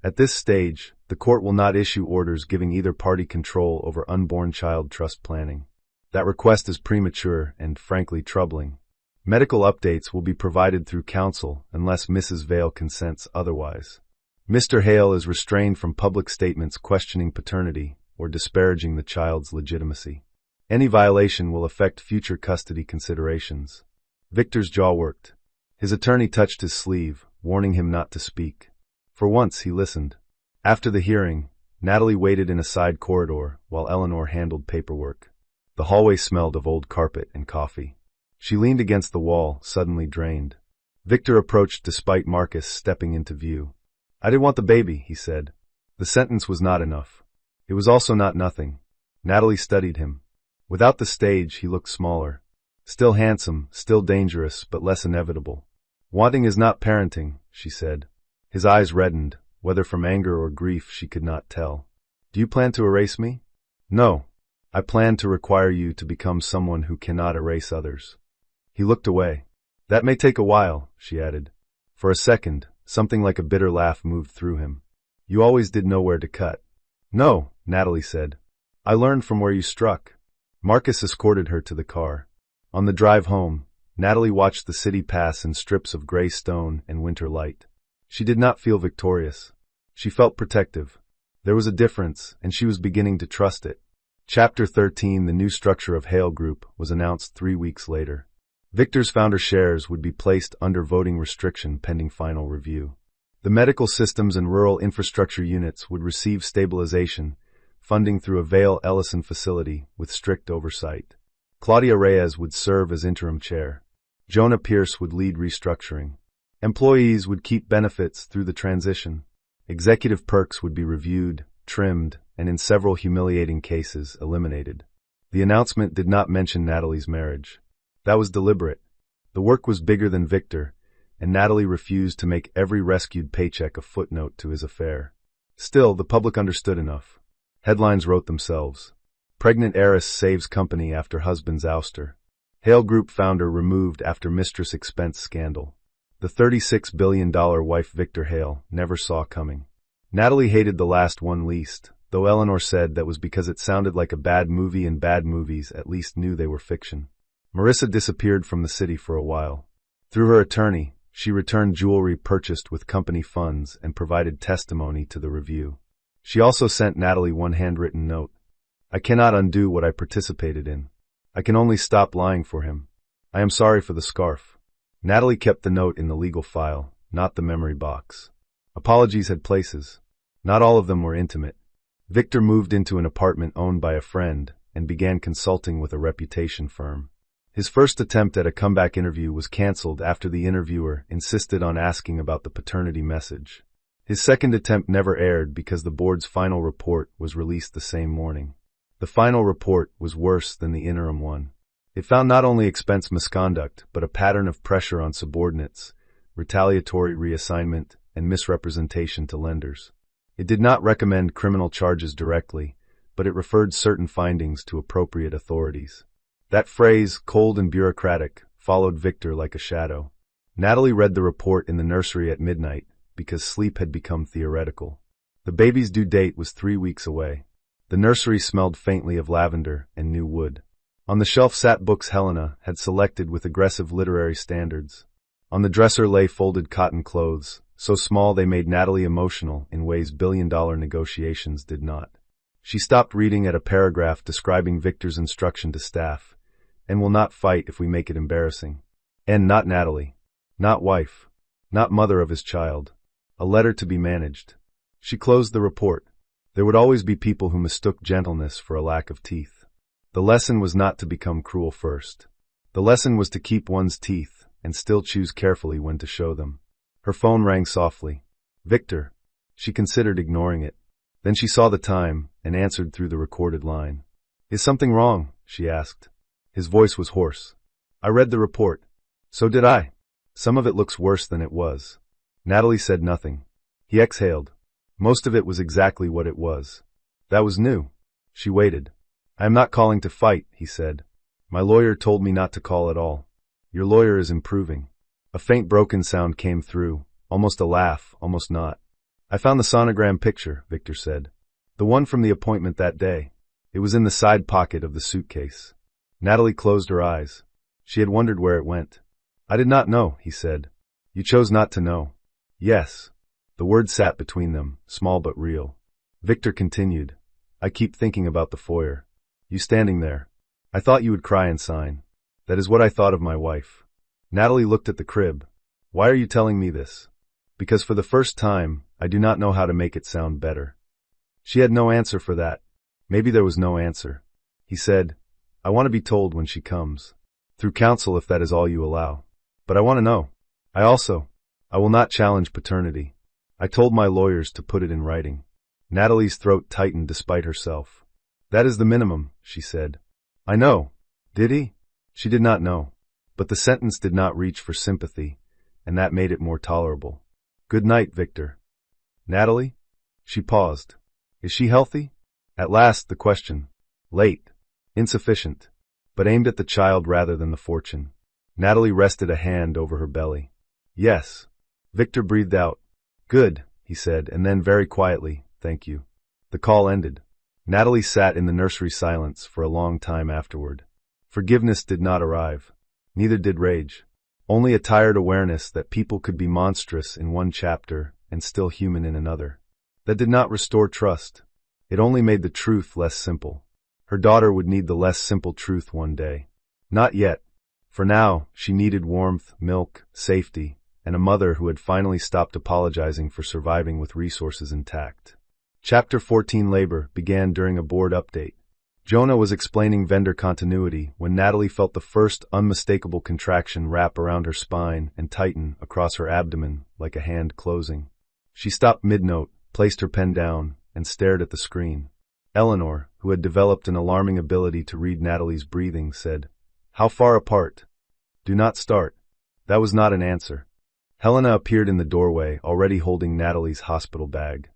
S2: "At this stage, the court will not issue orders giving either party control over unborn child trust planning. That request is premature and, frankly, troubling. Medical updates will be provided through counsel unless Mrs. Vale consents otherwise. Mr. Hale is restrained from public statements questioning paternity or disparaging the child's legitimacy. Any violation will affect future custody considerations." Victor's jaw worked. His attorney touched his sleeve, warning him not to speak. For once, he listened. After the hearing, Natalie waited in a side corridor while Eleanor handled paperwork. The hallway smelled of old carpet and coffee. She leaned against the wall, suddenly drained. Victor approached despite Marcus stepping into view. "I didn't want the baby," he said. The sentence was not enough. It was also not nothing. Natalie studied him. Without the stage, he looked smaller. Still handsome, still dangerous, but less inevitable. "Wanting is not parenting," she said. His eyes reddened, whether from anger or grief she could not tell. "Do you plan to erase me?" "No. I plan to require you to become someone who cannot erase others." He looked away. "That may take a while," she added. For a second, something like a bitter laugh moved through him. "You always did know where to cut." "No," Natalie said. "I learned from where you struck." Marcus escorted her to the car. On the drive home, Natalie watched the city pass in strips of gray stone and winter light. She did not feel victorious. She felt protective. There was a difference, and she was beginning to trust it. Chapter 13, the new structure of Hale Group, was announced 3 weeks later. Victor's founder shares would be placed under voting restriction pending final review. The medical systems and rural infrastructure units would receive stabilization, funding through a Vale Ellison facility with strict oversight. Claudia Reyes would serve as interim chair. Jonah Pierce would lead restructuring. Employees would keep benefits through the transition. Executive perks would be reviewed, trimmed, and in several humiliating cases, eliminated. The announcement did not mention Natalie's marriage. That was deliberate. The work was bigger than Victor, and Natalie refused to make every rescued paycheck a footnote to his affair. Still, the public understood enough. Headlines wrote themselves. Pregnant heiress saves company after husband's ouster. Hale Group founder removed after mistress expense scandal. The $36 billion wife Victor Hale never saw coming. Natalie hated the last one least, though Eleanor said that was because it sounded like a bad movie and bad movies at least knew they were fiction. Marissa disappeared from the city for a while. Through her attorney, she returned jewelry purchased with company funds and provided testimony to the review. She also sent Natalie one handwritten note. "I cannot undo what I participated in. I can only stop lying for him. I am sorry for the scarf." Natalie kept the note in the legal file, not the memory box. Apologies had places. Not all of them were intimate. Victor moved into an apartment owned by a friend and began consulting with a reputation firm. His first attempt at a comeback interview was canceled after the interviewer insisted on asking about the paternity message. His second attempt never aired because the board's final report was released the same morning. The final report was worse than the interim one. It found not only expense misconduct, but a pattern of pressure on subordinates, retaliatory reassignment, and misrepresentation to lenders. It did not recommend criminal charges directly, but it referred certain findings to appropriate authorities. That phrase, cold and bureaucratic, followed Victor like a shadow. Natalie read the report in the nursery at midnight, because sleep had become theoretical. The baby's due date was 3 weeks away. The nursery smelled faintly of lavender and new wood. On the shelf sat books Helena had selected with aggressive literary standards. On the dresser lay folded cotton clothes, so small they made Natalie emotional in ways billion-dollar negotiations did not. She stopped reading at a paragraph describing Victor's instruction to staff, "And will not fight if we make it embarrassing." And not Natalie. Not wife. Not mother of his child. A letter to be managed. She closed the report. There would always be people who mistook gentleness for a lack of teeth. The lesson was not to become cruel first. The lesson was to keep one's teeth and still choose carefully when to show them. Her phone rang softly. Victor. She considered ignoring it. Then she saw the time and answered through the recorded line. Is something wrong? She asked. His voice was hoarse. I read the report. So did I. Some of it looks worse than it was. Natalie said nothing. He exhaled. Most of it was exactly what it was. That was new. She waited. I am not calling to fight, he said. My lawyer told me not to call at all. Your lawyer is improving. A faint broken sound came through, almost a laugh, almost not. I found the sonogram picture, Victor said. The one from the appointment that day. It was in the side pocket of the suitcase. Natalie closed her eyes. She had wondered where it went. I did not know, he said. You chose not to know. Yes. The word sat between them, small but real. Victor continued. I keep thinking about the foyer. You standing there. I thought you would cry and sign. That is what I thought of my wife. Natalie looked at the crib. Why are you telling me this? Because for the first time, I do not know how to make it sound better. She had no answer for that. Maybe there was no answer. He said, I want to be told when she comes. Through counsel if that is all you allow. But I want to know. I will not challenge paternity. I told my lawyers to put it in writing. Natalie's throat tightened despite herself. That is the minimum, she said. I know. Did he? She did not know. But the sentence did not reach for sympathy, and that made it more tolerable. Good night, Victor. Natalie? She paused. Is she healthy? At last, the question. Late. Insufficient. But aimed at the child rather than the fortune. Natalie rested a hand over her belly. Yes. Victor breathed out. Good, he said, and then very quietly, thank you. The call ended. Natalie sat in the nursery silence for a long time afterward. Forgiveness did not arrive. Neither did rage. Only a tired awareness that people could be monstrous in one chapter and still human in another. That did not restore trust. It only made the truth less simple. Her daughter would need the less simple truth one day. Not yet. For now, she needed warmth, milk, safety, and a mother who had finally stopped apologizing for surviving with resources intact. Chapter 14 Labor began during a board update. Jonah was explaining vendor continuity when Natalie felt the first unmistakable contraction wrap around her spine and tighten across her abdomen like a hand closing. She stopped mid-note, placed her pen down, and stared at the screen. Eleanor, who had developed an alarming ability to read Natalie's breathing, said, How far apart? Do not start. That was not an answer. Helena appeared in the doorway, already holding Natalie's hospital bag.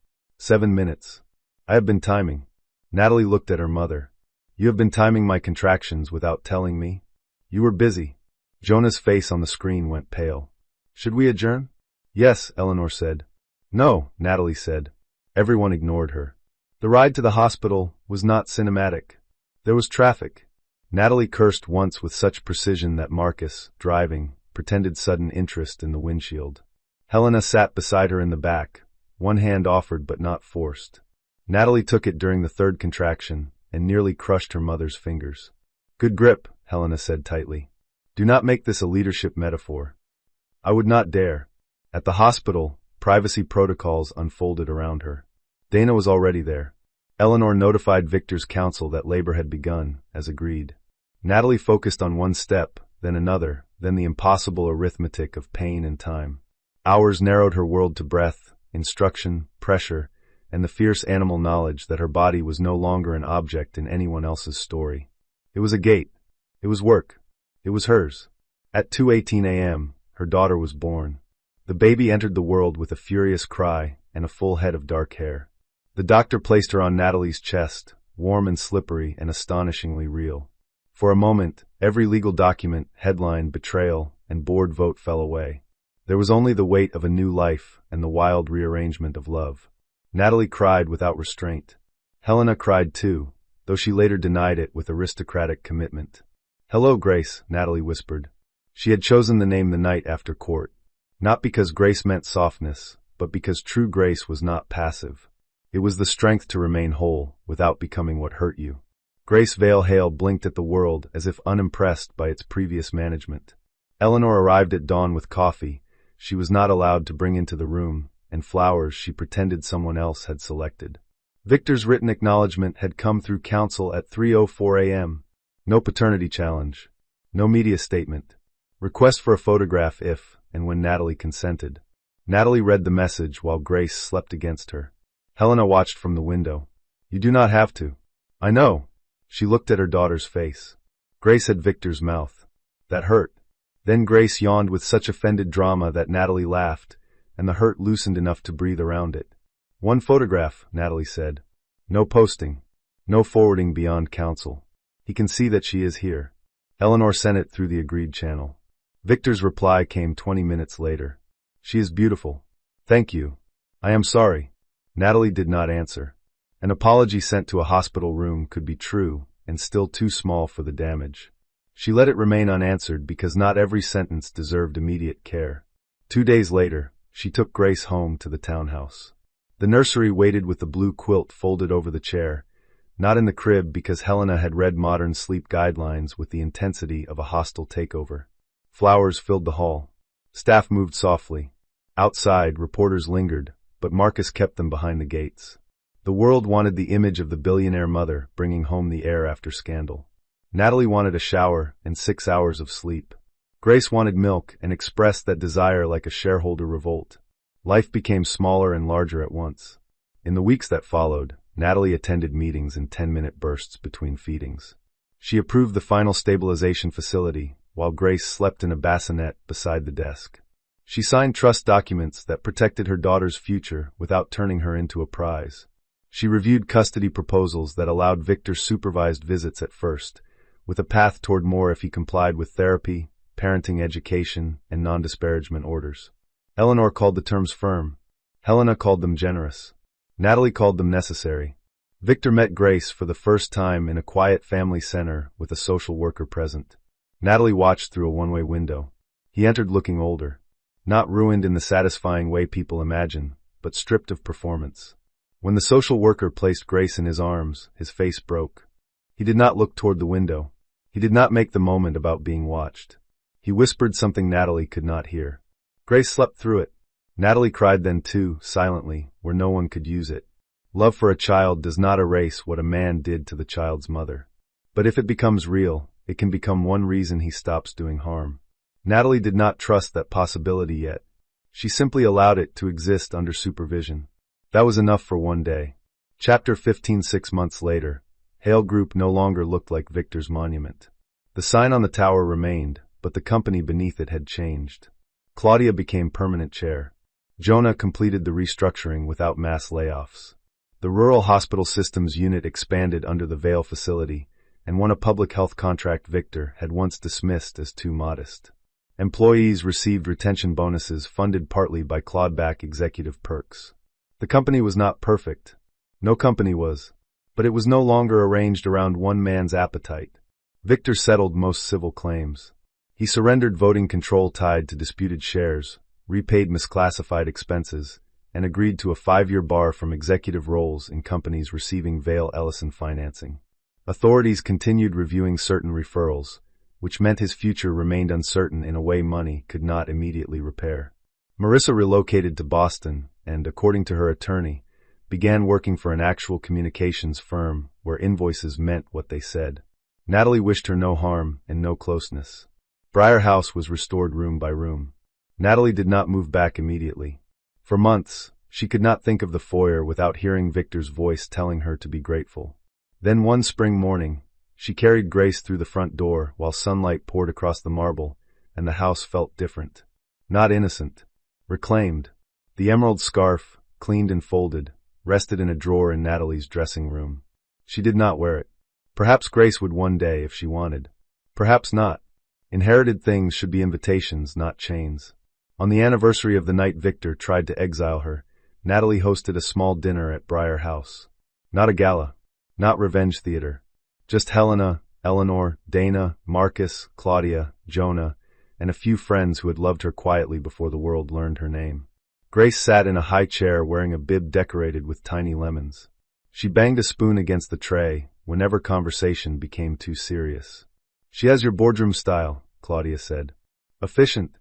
S2: 7 minutes. I have been timing. Natalie looked at her mother. You have been timing my contractions without telling me? You were busy. Jonah's face on the screen went pale. Should we adjourn? Yes, Eleanor said. No, Natalie said. Everyone ignored her. The ride to the hospital was not cinematic. There was traffic. Natalie cursed once with such precision that Marcus, driving, pretended sudden interest in the windshield. Helena sat beside her in the back, one hand offered but not forced. Natalie took it during the third contraction and nearly crushed her mother's fingers. Good grip, Helena said tightly. Do not make this a leadership metaphor. I would not dare. At the hospital, privacy protocols unfolded around her. Dana was already there. Eleanor notified Victor's counsel that labor had begun, as agreed. Natalie focused on one step, then another, then the impossible arithmetic of pain and time. Hours narrowed her world to breath, instruction, pressure, and the fierce animal knowledge that her body was no longer an object in anyone else's story. It was a gate. It was work. It was hers. At 2:18 a.m., her daughter was born. The baby entered the world with a furious cry and a full head of dark hair. The doctor placed her on Natalie's chest, warm and slippery and astonishingly real. For a moment, every legal document, headline, betrayal, and board vote fell away. There was only the weight of a new life and the wild rearrangement of love. Natalie cried without restraint. Helena cried too, though she later denied it with aristocratic commitment. Hello, Grace, Natalie whispered. She had chosen the name the night after court. Not because grace meant softness, but because true grace was not passive. It was the strength to remain whole without becoming what hurt you. Grace Vale Hale blinked at the world as if unimpressed by its previous management. Eleanor arrived at dawn with coffee she was not allowed to bring into the room, and flowers she pretended someone else had selected. Victor's written acknowledgement had come through counsel at 3:04 a.m. No paternity challenge. No media statement. Request for a photograph if and when Natalie consented. Natalie read the message while Grace slept against her. Helena watched from the window. You do not have to. I know. She looked at her daughter's face. Grace had Victor's mouth. That hurt. Then Grace yawned with such offended drama that Natalie laughed, and the hurt loosened enough to breathe around it. One photograph, Natalie said. No posting. No forwarding beyond counsel. He can see that she is here. Eleanor sent it through the agreed channel. Victor's reply came 20 minutes later. She is beautiful. Thank you. I am sorry. Natalie did not answer. An apology sent to a hospital room could be true and still too small for the damage. She let it remain unanswered because not every sentence deserved immediate care. 2 days later, she took Grace home to the townhouse. The nursery waited with the blue quilt folded over the chair, not in the crib because Helena had read modern sleep guidelines with the intensity of a hostile takeover. Flowers filled the hall. Staff moved softly. Outside, reporters lingered, but Marcus kept them behind the gates. The world wanted the image of the billionaire mother bringing home the heir after scandal. Natalie wanted a shower and 6 hours of sleep. Grace wanted milk and expressed that desire like a shareholder revolt. Life became smaller and larger at once. In the weeks that followed, Natalie attended meetings in 10-minute bursts between feedings. She approved the final stabilization facility, while Grace slept in a bassinet beside the desk. She signed trust documents that protected her daughter's future without turning her into a prize. She reviewed custody proposals that allowed Victor supervised visits at first, with a path toward more if he complied with therapy, parenting education, and non-disparagement orders. Eleanor called the terms firm. Helena called them generous. Natalie called them necessary. Victor met Grace for the first time in a quiet family center with a social worker present. Natalie watched through a one-way window. He entered looking older. Not ruined in the satisfying way people imagine, but stripped of performance. When the social worker placed Grace in his arms, his face broke. He did not look toward the window. He did not make the moment about being watched. He whispered something Natalie could not hear. Grace slept through it. Natalie cried then too, silently, where no one could use it. Love for a child does not erase what a man did to the child's mother. But if it becomes real, it can become one reason he stops doing harm. Natalie did not trust that possibility yet. She simply allowed it to exist under supervision. That was enough for one day. Chapter 15. 6 months later, Hale Group no longer looked like Victor's monument. The sign on the tower remained, but the company beneath it had changed. Claudia became permanent chair. Jonah completed the restructuring without mass layoffs. The Rural Hospital Systems unit expanded under the Vale facility, and won a public health contract Victor had once dismissed as too modest. Employees received retention bonuses funded partly by clawed-back executive perks. The company was not perfect. No company was. But it was no longer arranged around one man's appetite. Victor settled most civil claims. He surrendered voting control tied to disputed shares, repaid misclassified expenses, and agreed to a 5-year bar from executive roles in companies receiving Vale Ellison financing. Authorities continued reviewing certain referrals, which meant his future remained uncertain in a way money could not immediately repair. Marissa relocated to Boston and, according to her attorney, began working for an actual communications firm where invoices meant what they said. Natalie wished her no harm and no closeness. Briar House was restored room by room. Natalie did not move back immediately. For months, she could not think of the foyer without hearing Victor's voice telling her to be grateful. Then one spring morning, she carried Grace through the front door while sunlight poured across the marble, and the house felt different. Not innocent. Reclaimed. The emerald scarf, cleaned and folded, rested in a drawer in Natalie's dressing room. She did not wear it. Perhaps Grace would one day if she wanted. Perhaps not. Inherited things should be invitations, not chains. On the anniversary of the night Victor tried to exile her, Natalie hosted a small dinner at Briar House. Not a gala. Not revenge theater. Just Helena, Eleanor, Dana, Marcus, Claudia, Jonah, and a few friends who had loved her quietly before the world learned her name. Grace sat in a high chair wearing a bib decorated with tiny lemons. She banged a spoon against the tray whenever conversation became too serious. She has your boardroom style, Claudia said. Efficient?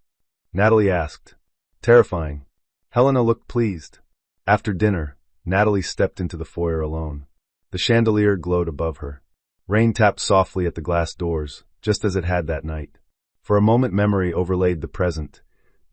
S2: Natalie asked. Terrifying. Helena looked pleased. After dinner, Natalie stepped into the foyer alone. The chandelier glowed above her. Rain tapped softly at the glass doors, just as it had that night. For a moment memory overlaid the present.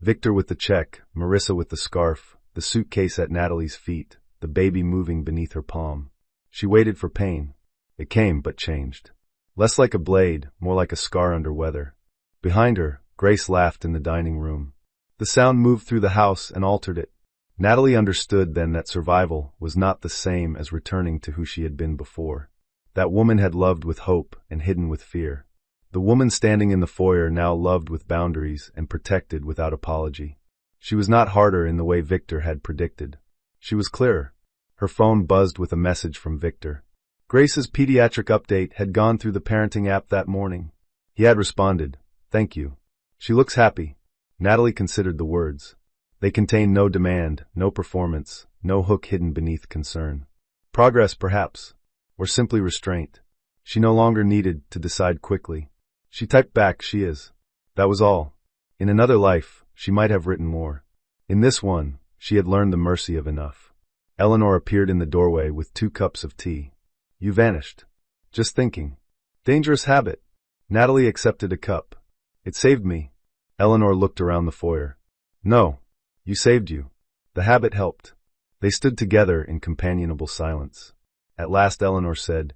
S2: Victor with the check, Marissa with the scarf, the suitcase at Natalie's feet, the baby moving beneath her palm. She waited for pain. It came, but changed. Less like a blade, more like a scar under weather. Behind her, Grace laughed in the dining room. The sound moved through the house and altered it. Natalie understood then that survival was not the same as returning to who she had been before. That woman had loved with hope and hidden with fear. The woman standing in the foyer now loved with boundaries and protected without apology. She was not harder in the way Victor had predicted. She was clearer. Her phone buzzed with a message from Victor. Grace's pediatric update had gone through the parenting app that morning. He had responded, "Thank you. She looks happy." Natalie considered the words. They contained no demand, no performance, no hook hidden beneath concern. Progress, perhaps, or simply restraint. She no longer needed to decide quickly. She typed back, "She is." That was all. In another life, she might have written more. In this one, she had learned the mercy of enough. Eleanor appeared in the doorway with 2 cups of tea. "You vanished." "Just thinking." "Dangerous habit." Natalie accepted a cup. "It saved me." Eleanor looked around the foyer. "No. You saved you." The habit helped. They stood together in companionable silence. At last Eleanor said,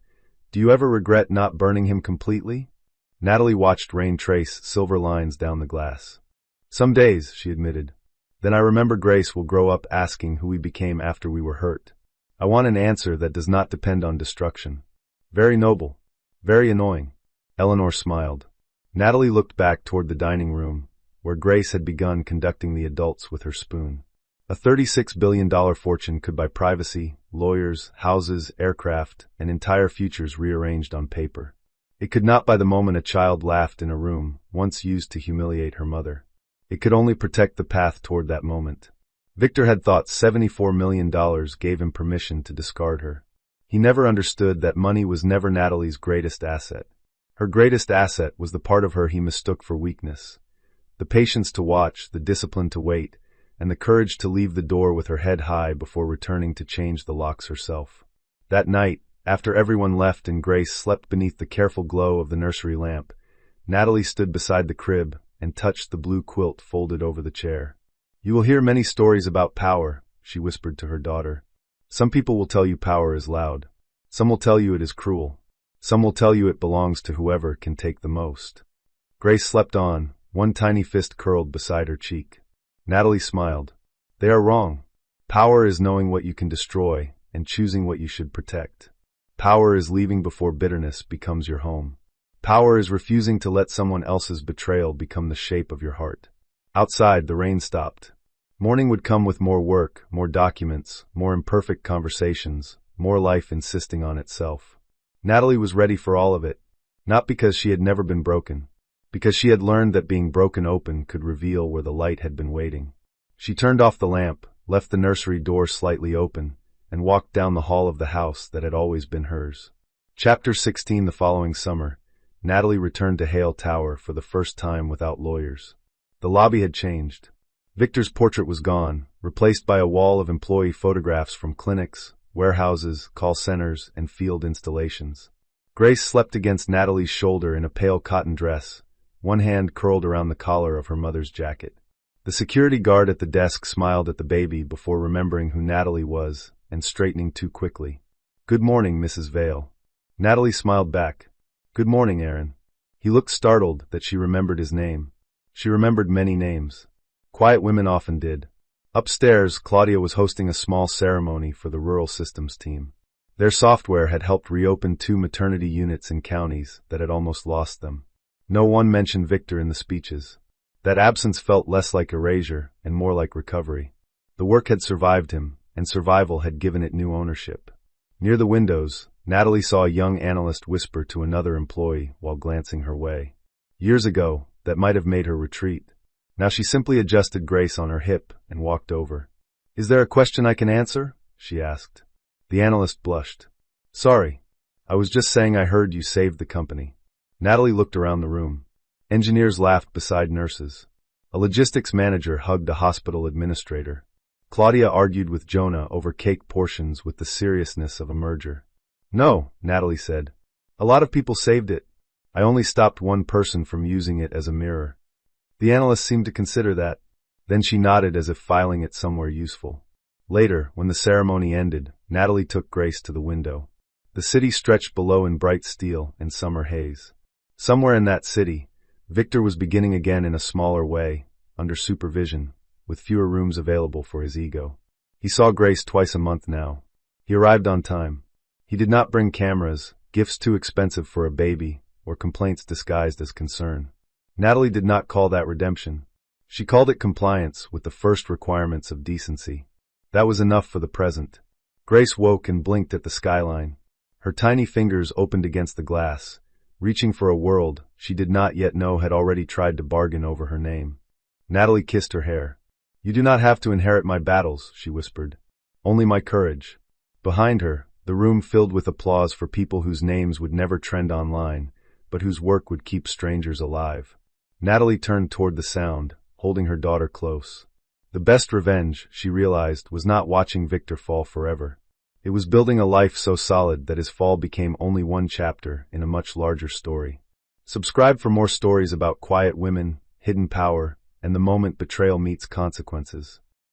S2: "Do you ever regret not burning him completely?" Natalie watched rain trace silver lines down the glass. "Some days," she admitted. "Then I remember Grace will grow up asking who we became after we were hurt. I want an answer that does not depend on destruction." "Very noble. Very annoying." Eleanor smiled. Natalie looked back toward the dining room, where Grace had begun conducting the adults with her spoon. A $36 billion fortune could buy privacy, lawyers, houses, aircraft, and entire futures rearranged on paper. It could not buy the moment a child laughed in a room, once used to humiliate her mother. It could only protect the path toward that moment. Victor had thought $74 million gave him permission to discard her. He never understood that money was never Natalie's greatest asset. Her greatest asset was the part of her he mistook for weakness. The patience to watch, the discipline to wait, and the courage to leave the door with her head high before returning to change the locks herself. That night, after everyone left and Grace slept beneath the careful glow of the nursery lamp, Natalie stood beside the crib and touched the blue quilt folded over the chair. "You will hear many stories about power," she whispered to her daughter. "Some people will tell you power is loud. Some will tell you it is cruel. Some will tell you it belongs to whoever can take the most." Grace slept on, one tiny fist curled beside her cheek. Natalie smiled. "They are wrong. Power is knowing what you can destroy and choosing what you should protect. Power is leaving before bitterness becomes your home. Power is refusing to let someone else's betrayal become the shape of your heart." Outside, the rain stopped. Morning would come with more work, more documents, more imperfect conversations, more life insisting on itself. Natalie was ready for all of it, not because she had never been broken, because she had learned that being broken open could reveal where the light had been waiting. She turned off the lamp, left the nursery door slightly open, and walked down the hall of the house that had always been hers. Chapter 16. The following summer, Natalie returned to Hale Tower for the first time without lawyers. The lobby had changed. Victor's portrait was gone, replaced by a wall of employee photographs from clinics, warehouses, call centers, and field installations. Grace slept against Natalie's shoulder in a pale cotton dress, one hand curled around the collar of her mother's jacket. The security guard at the desk smiled at the baby before remembering who Natalie was and straightening too quickly. "Good morning, Mrs. Vale." Natalie smiled back. "Good morning, Aaron." He looked startled that she remembered his name. She remembered many names. Quiet women often did. Upstairs, Claudia was hosting a small ceremony for the rural systems team. Their software had helped reopen 2 maternity units in counties that had almost lost them. No one mentioned Victor in the speeches. That absence felt less like erasure and more like recovery. The work had survived him, and survival had given it new ownership. Near the windows, Natalie saw a young analyst whisper to another employee while glancing her way. Years ago, that might have made her retreat. Now she simply adjusted Grace on her hip and walked over. "Is there a question I can answer?" she asked. The analyst blushed. "Sorry. I was just saying I heard you saved the company." Natalie looked around the room. Engineers laughed beside nurses. A logistics manager hugged a hospital administrator. Claudia argued with Jonah over cake portions with the seriousness of a merger. "No," Natalie said. A lot of people saved it. I only stopped one person from using it as a mirror. The analyst seemed to consider that. Then she nodded as if filing it somewhere useful. Later, when the ceremony ended, Natalie took Grace to the window. The city stretched below in bright steel and summer haze. Somewhere in that city, Victor was beginning again in a smaller way, under supervision, with fewer rooms available for his ego. He saw Grace twice a month now. He arrived on time. He did not bring cameras, gifts too expensive for a baby, or complaints disguised as concern. Natalie did not call that redemption. She called it compliance with the first requirements of decency. That was enough for the present. Grace woke and blinked at the skyline. Her tiny fingers opened against the glass, reaching for a world she did not yet know had already tried to bargain over her name. Natalie kissed her hair. "You do not have to inherit my battles," she whispered. "Only my courage." Behind her, the room filled with applause for people whose names would never trend online, but whose work would keep strangers alive. Natalie turned toward the sound, holding her daughter close. The best revenge, she realized, was not watching Victor fall forever. It was building a life so solid that his fall became only one chapter in a much larger story. Subscribe for more stories about quiet women, hidden power, and the moment betrayal meets consequences.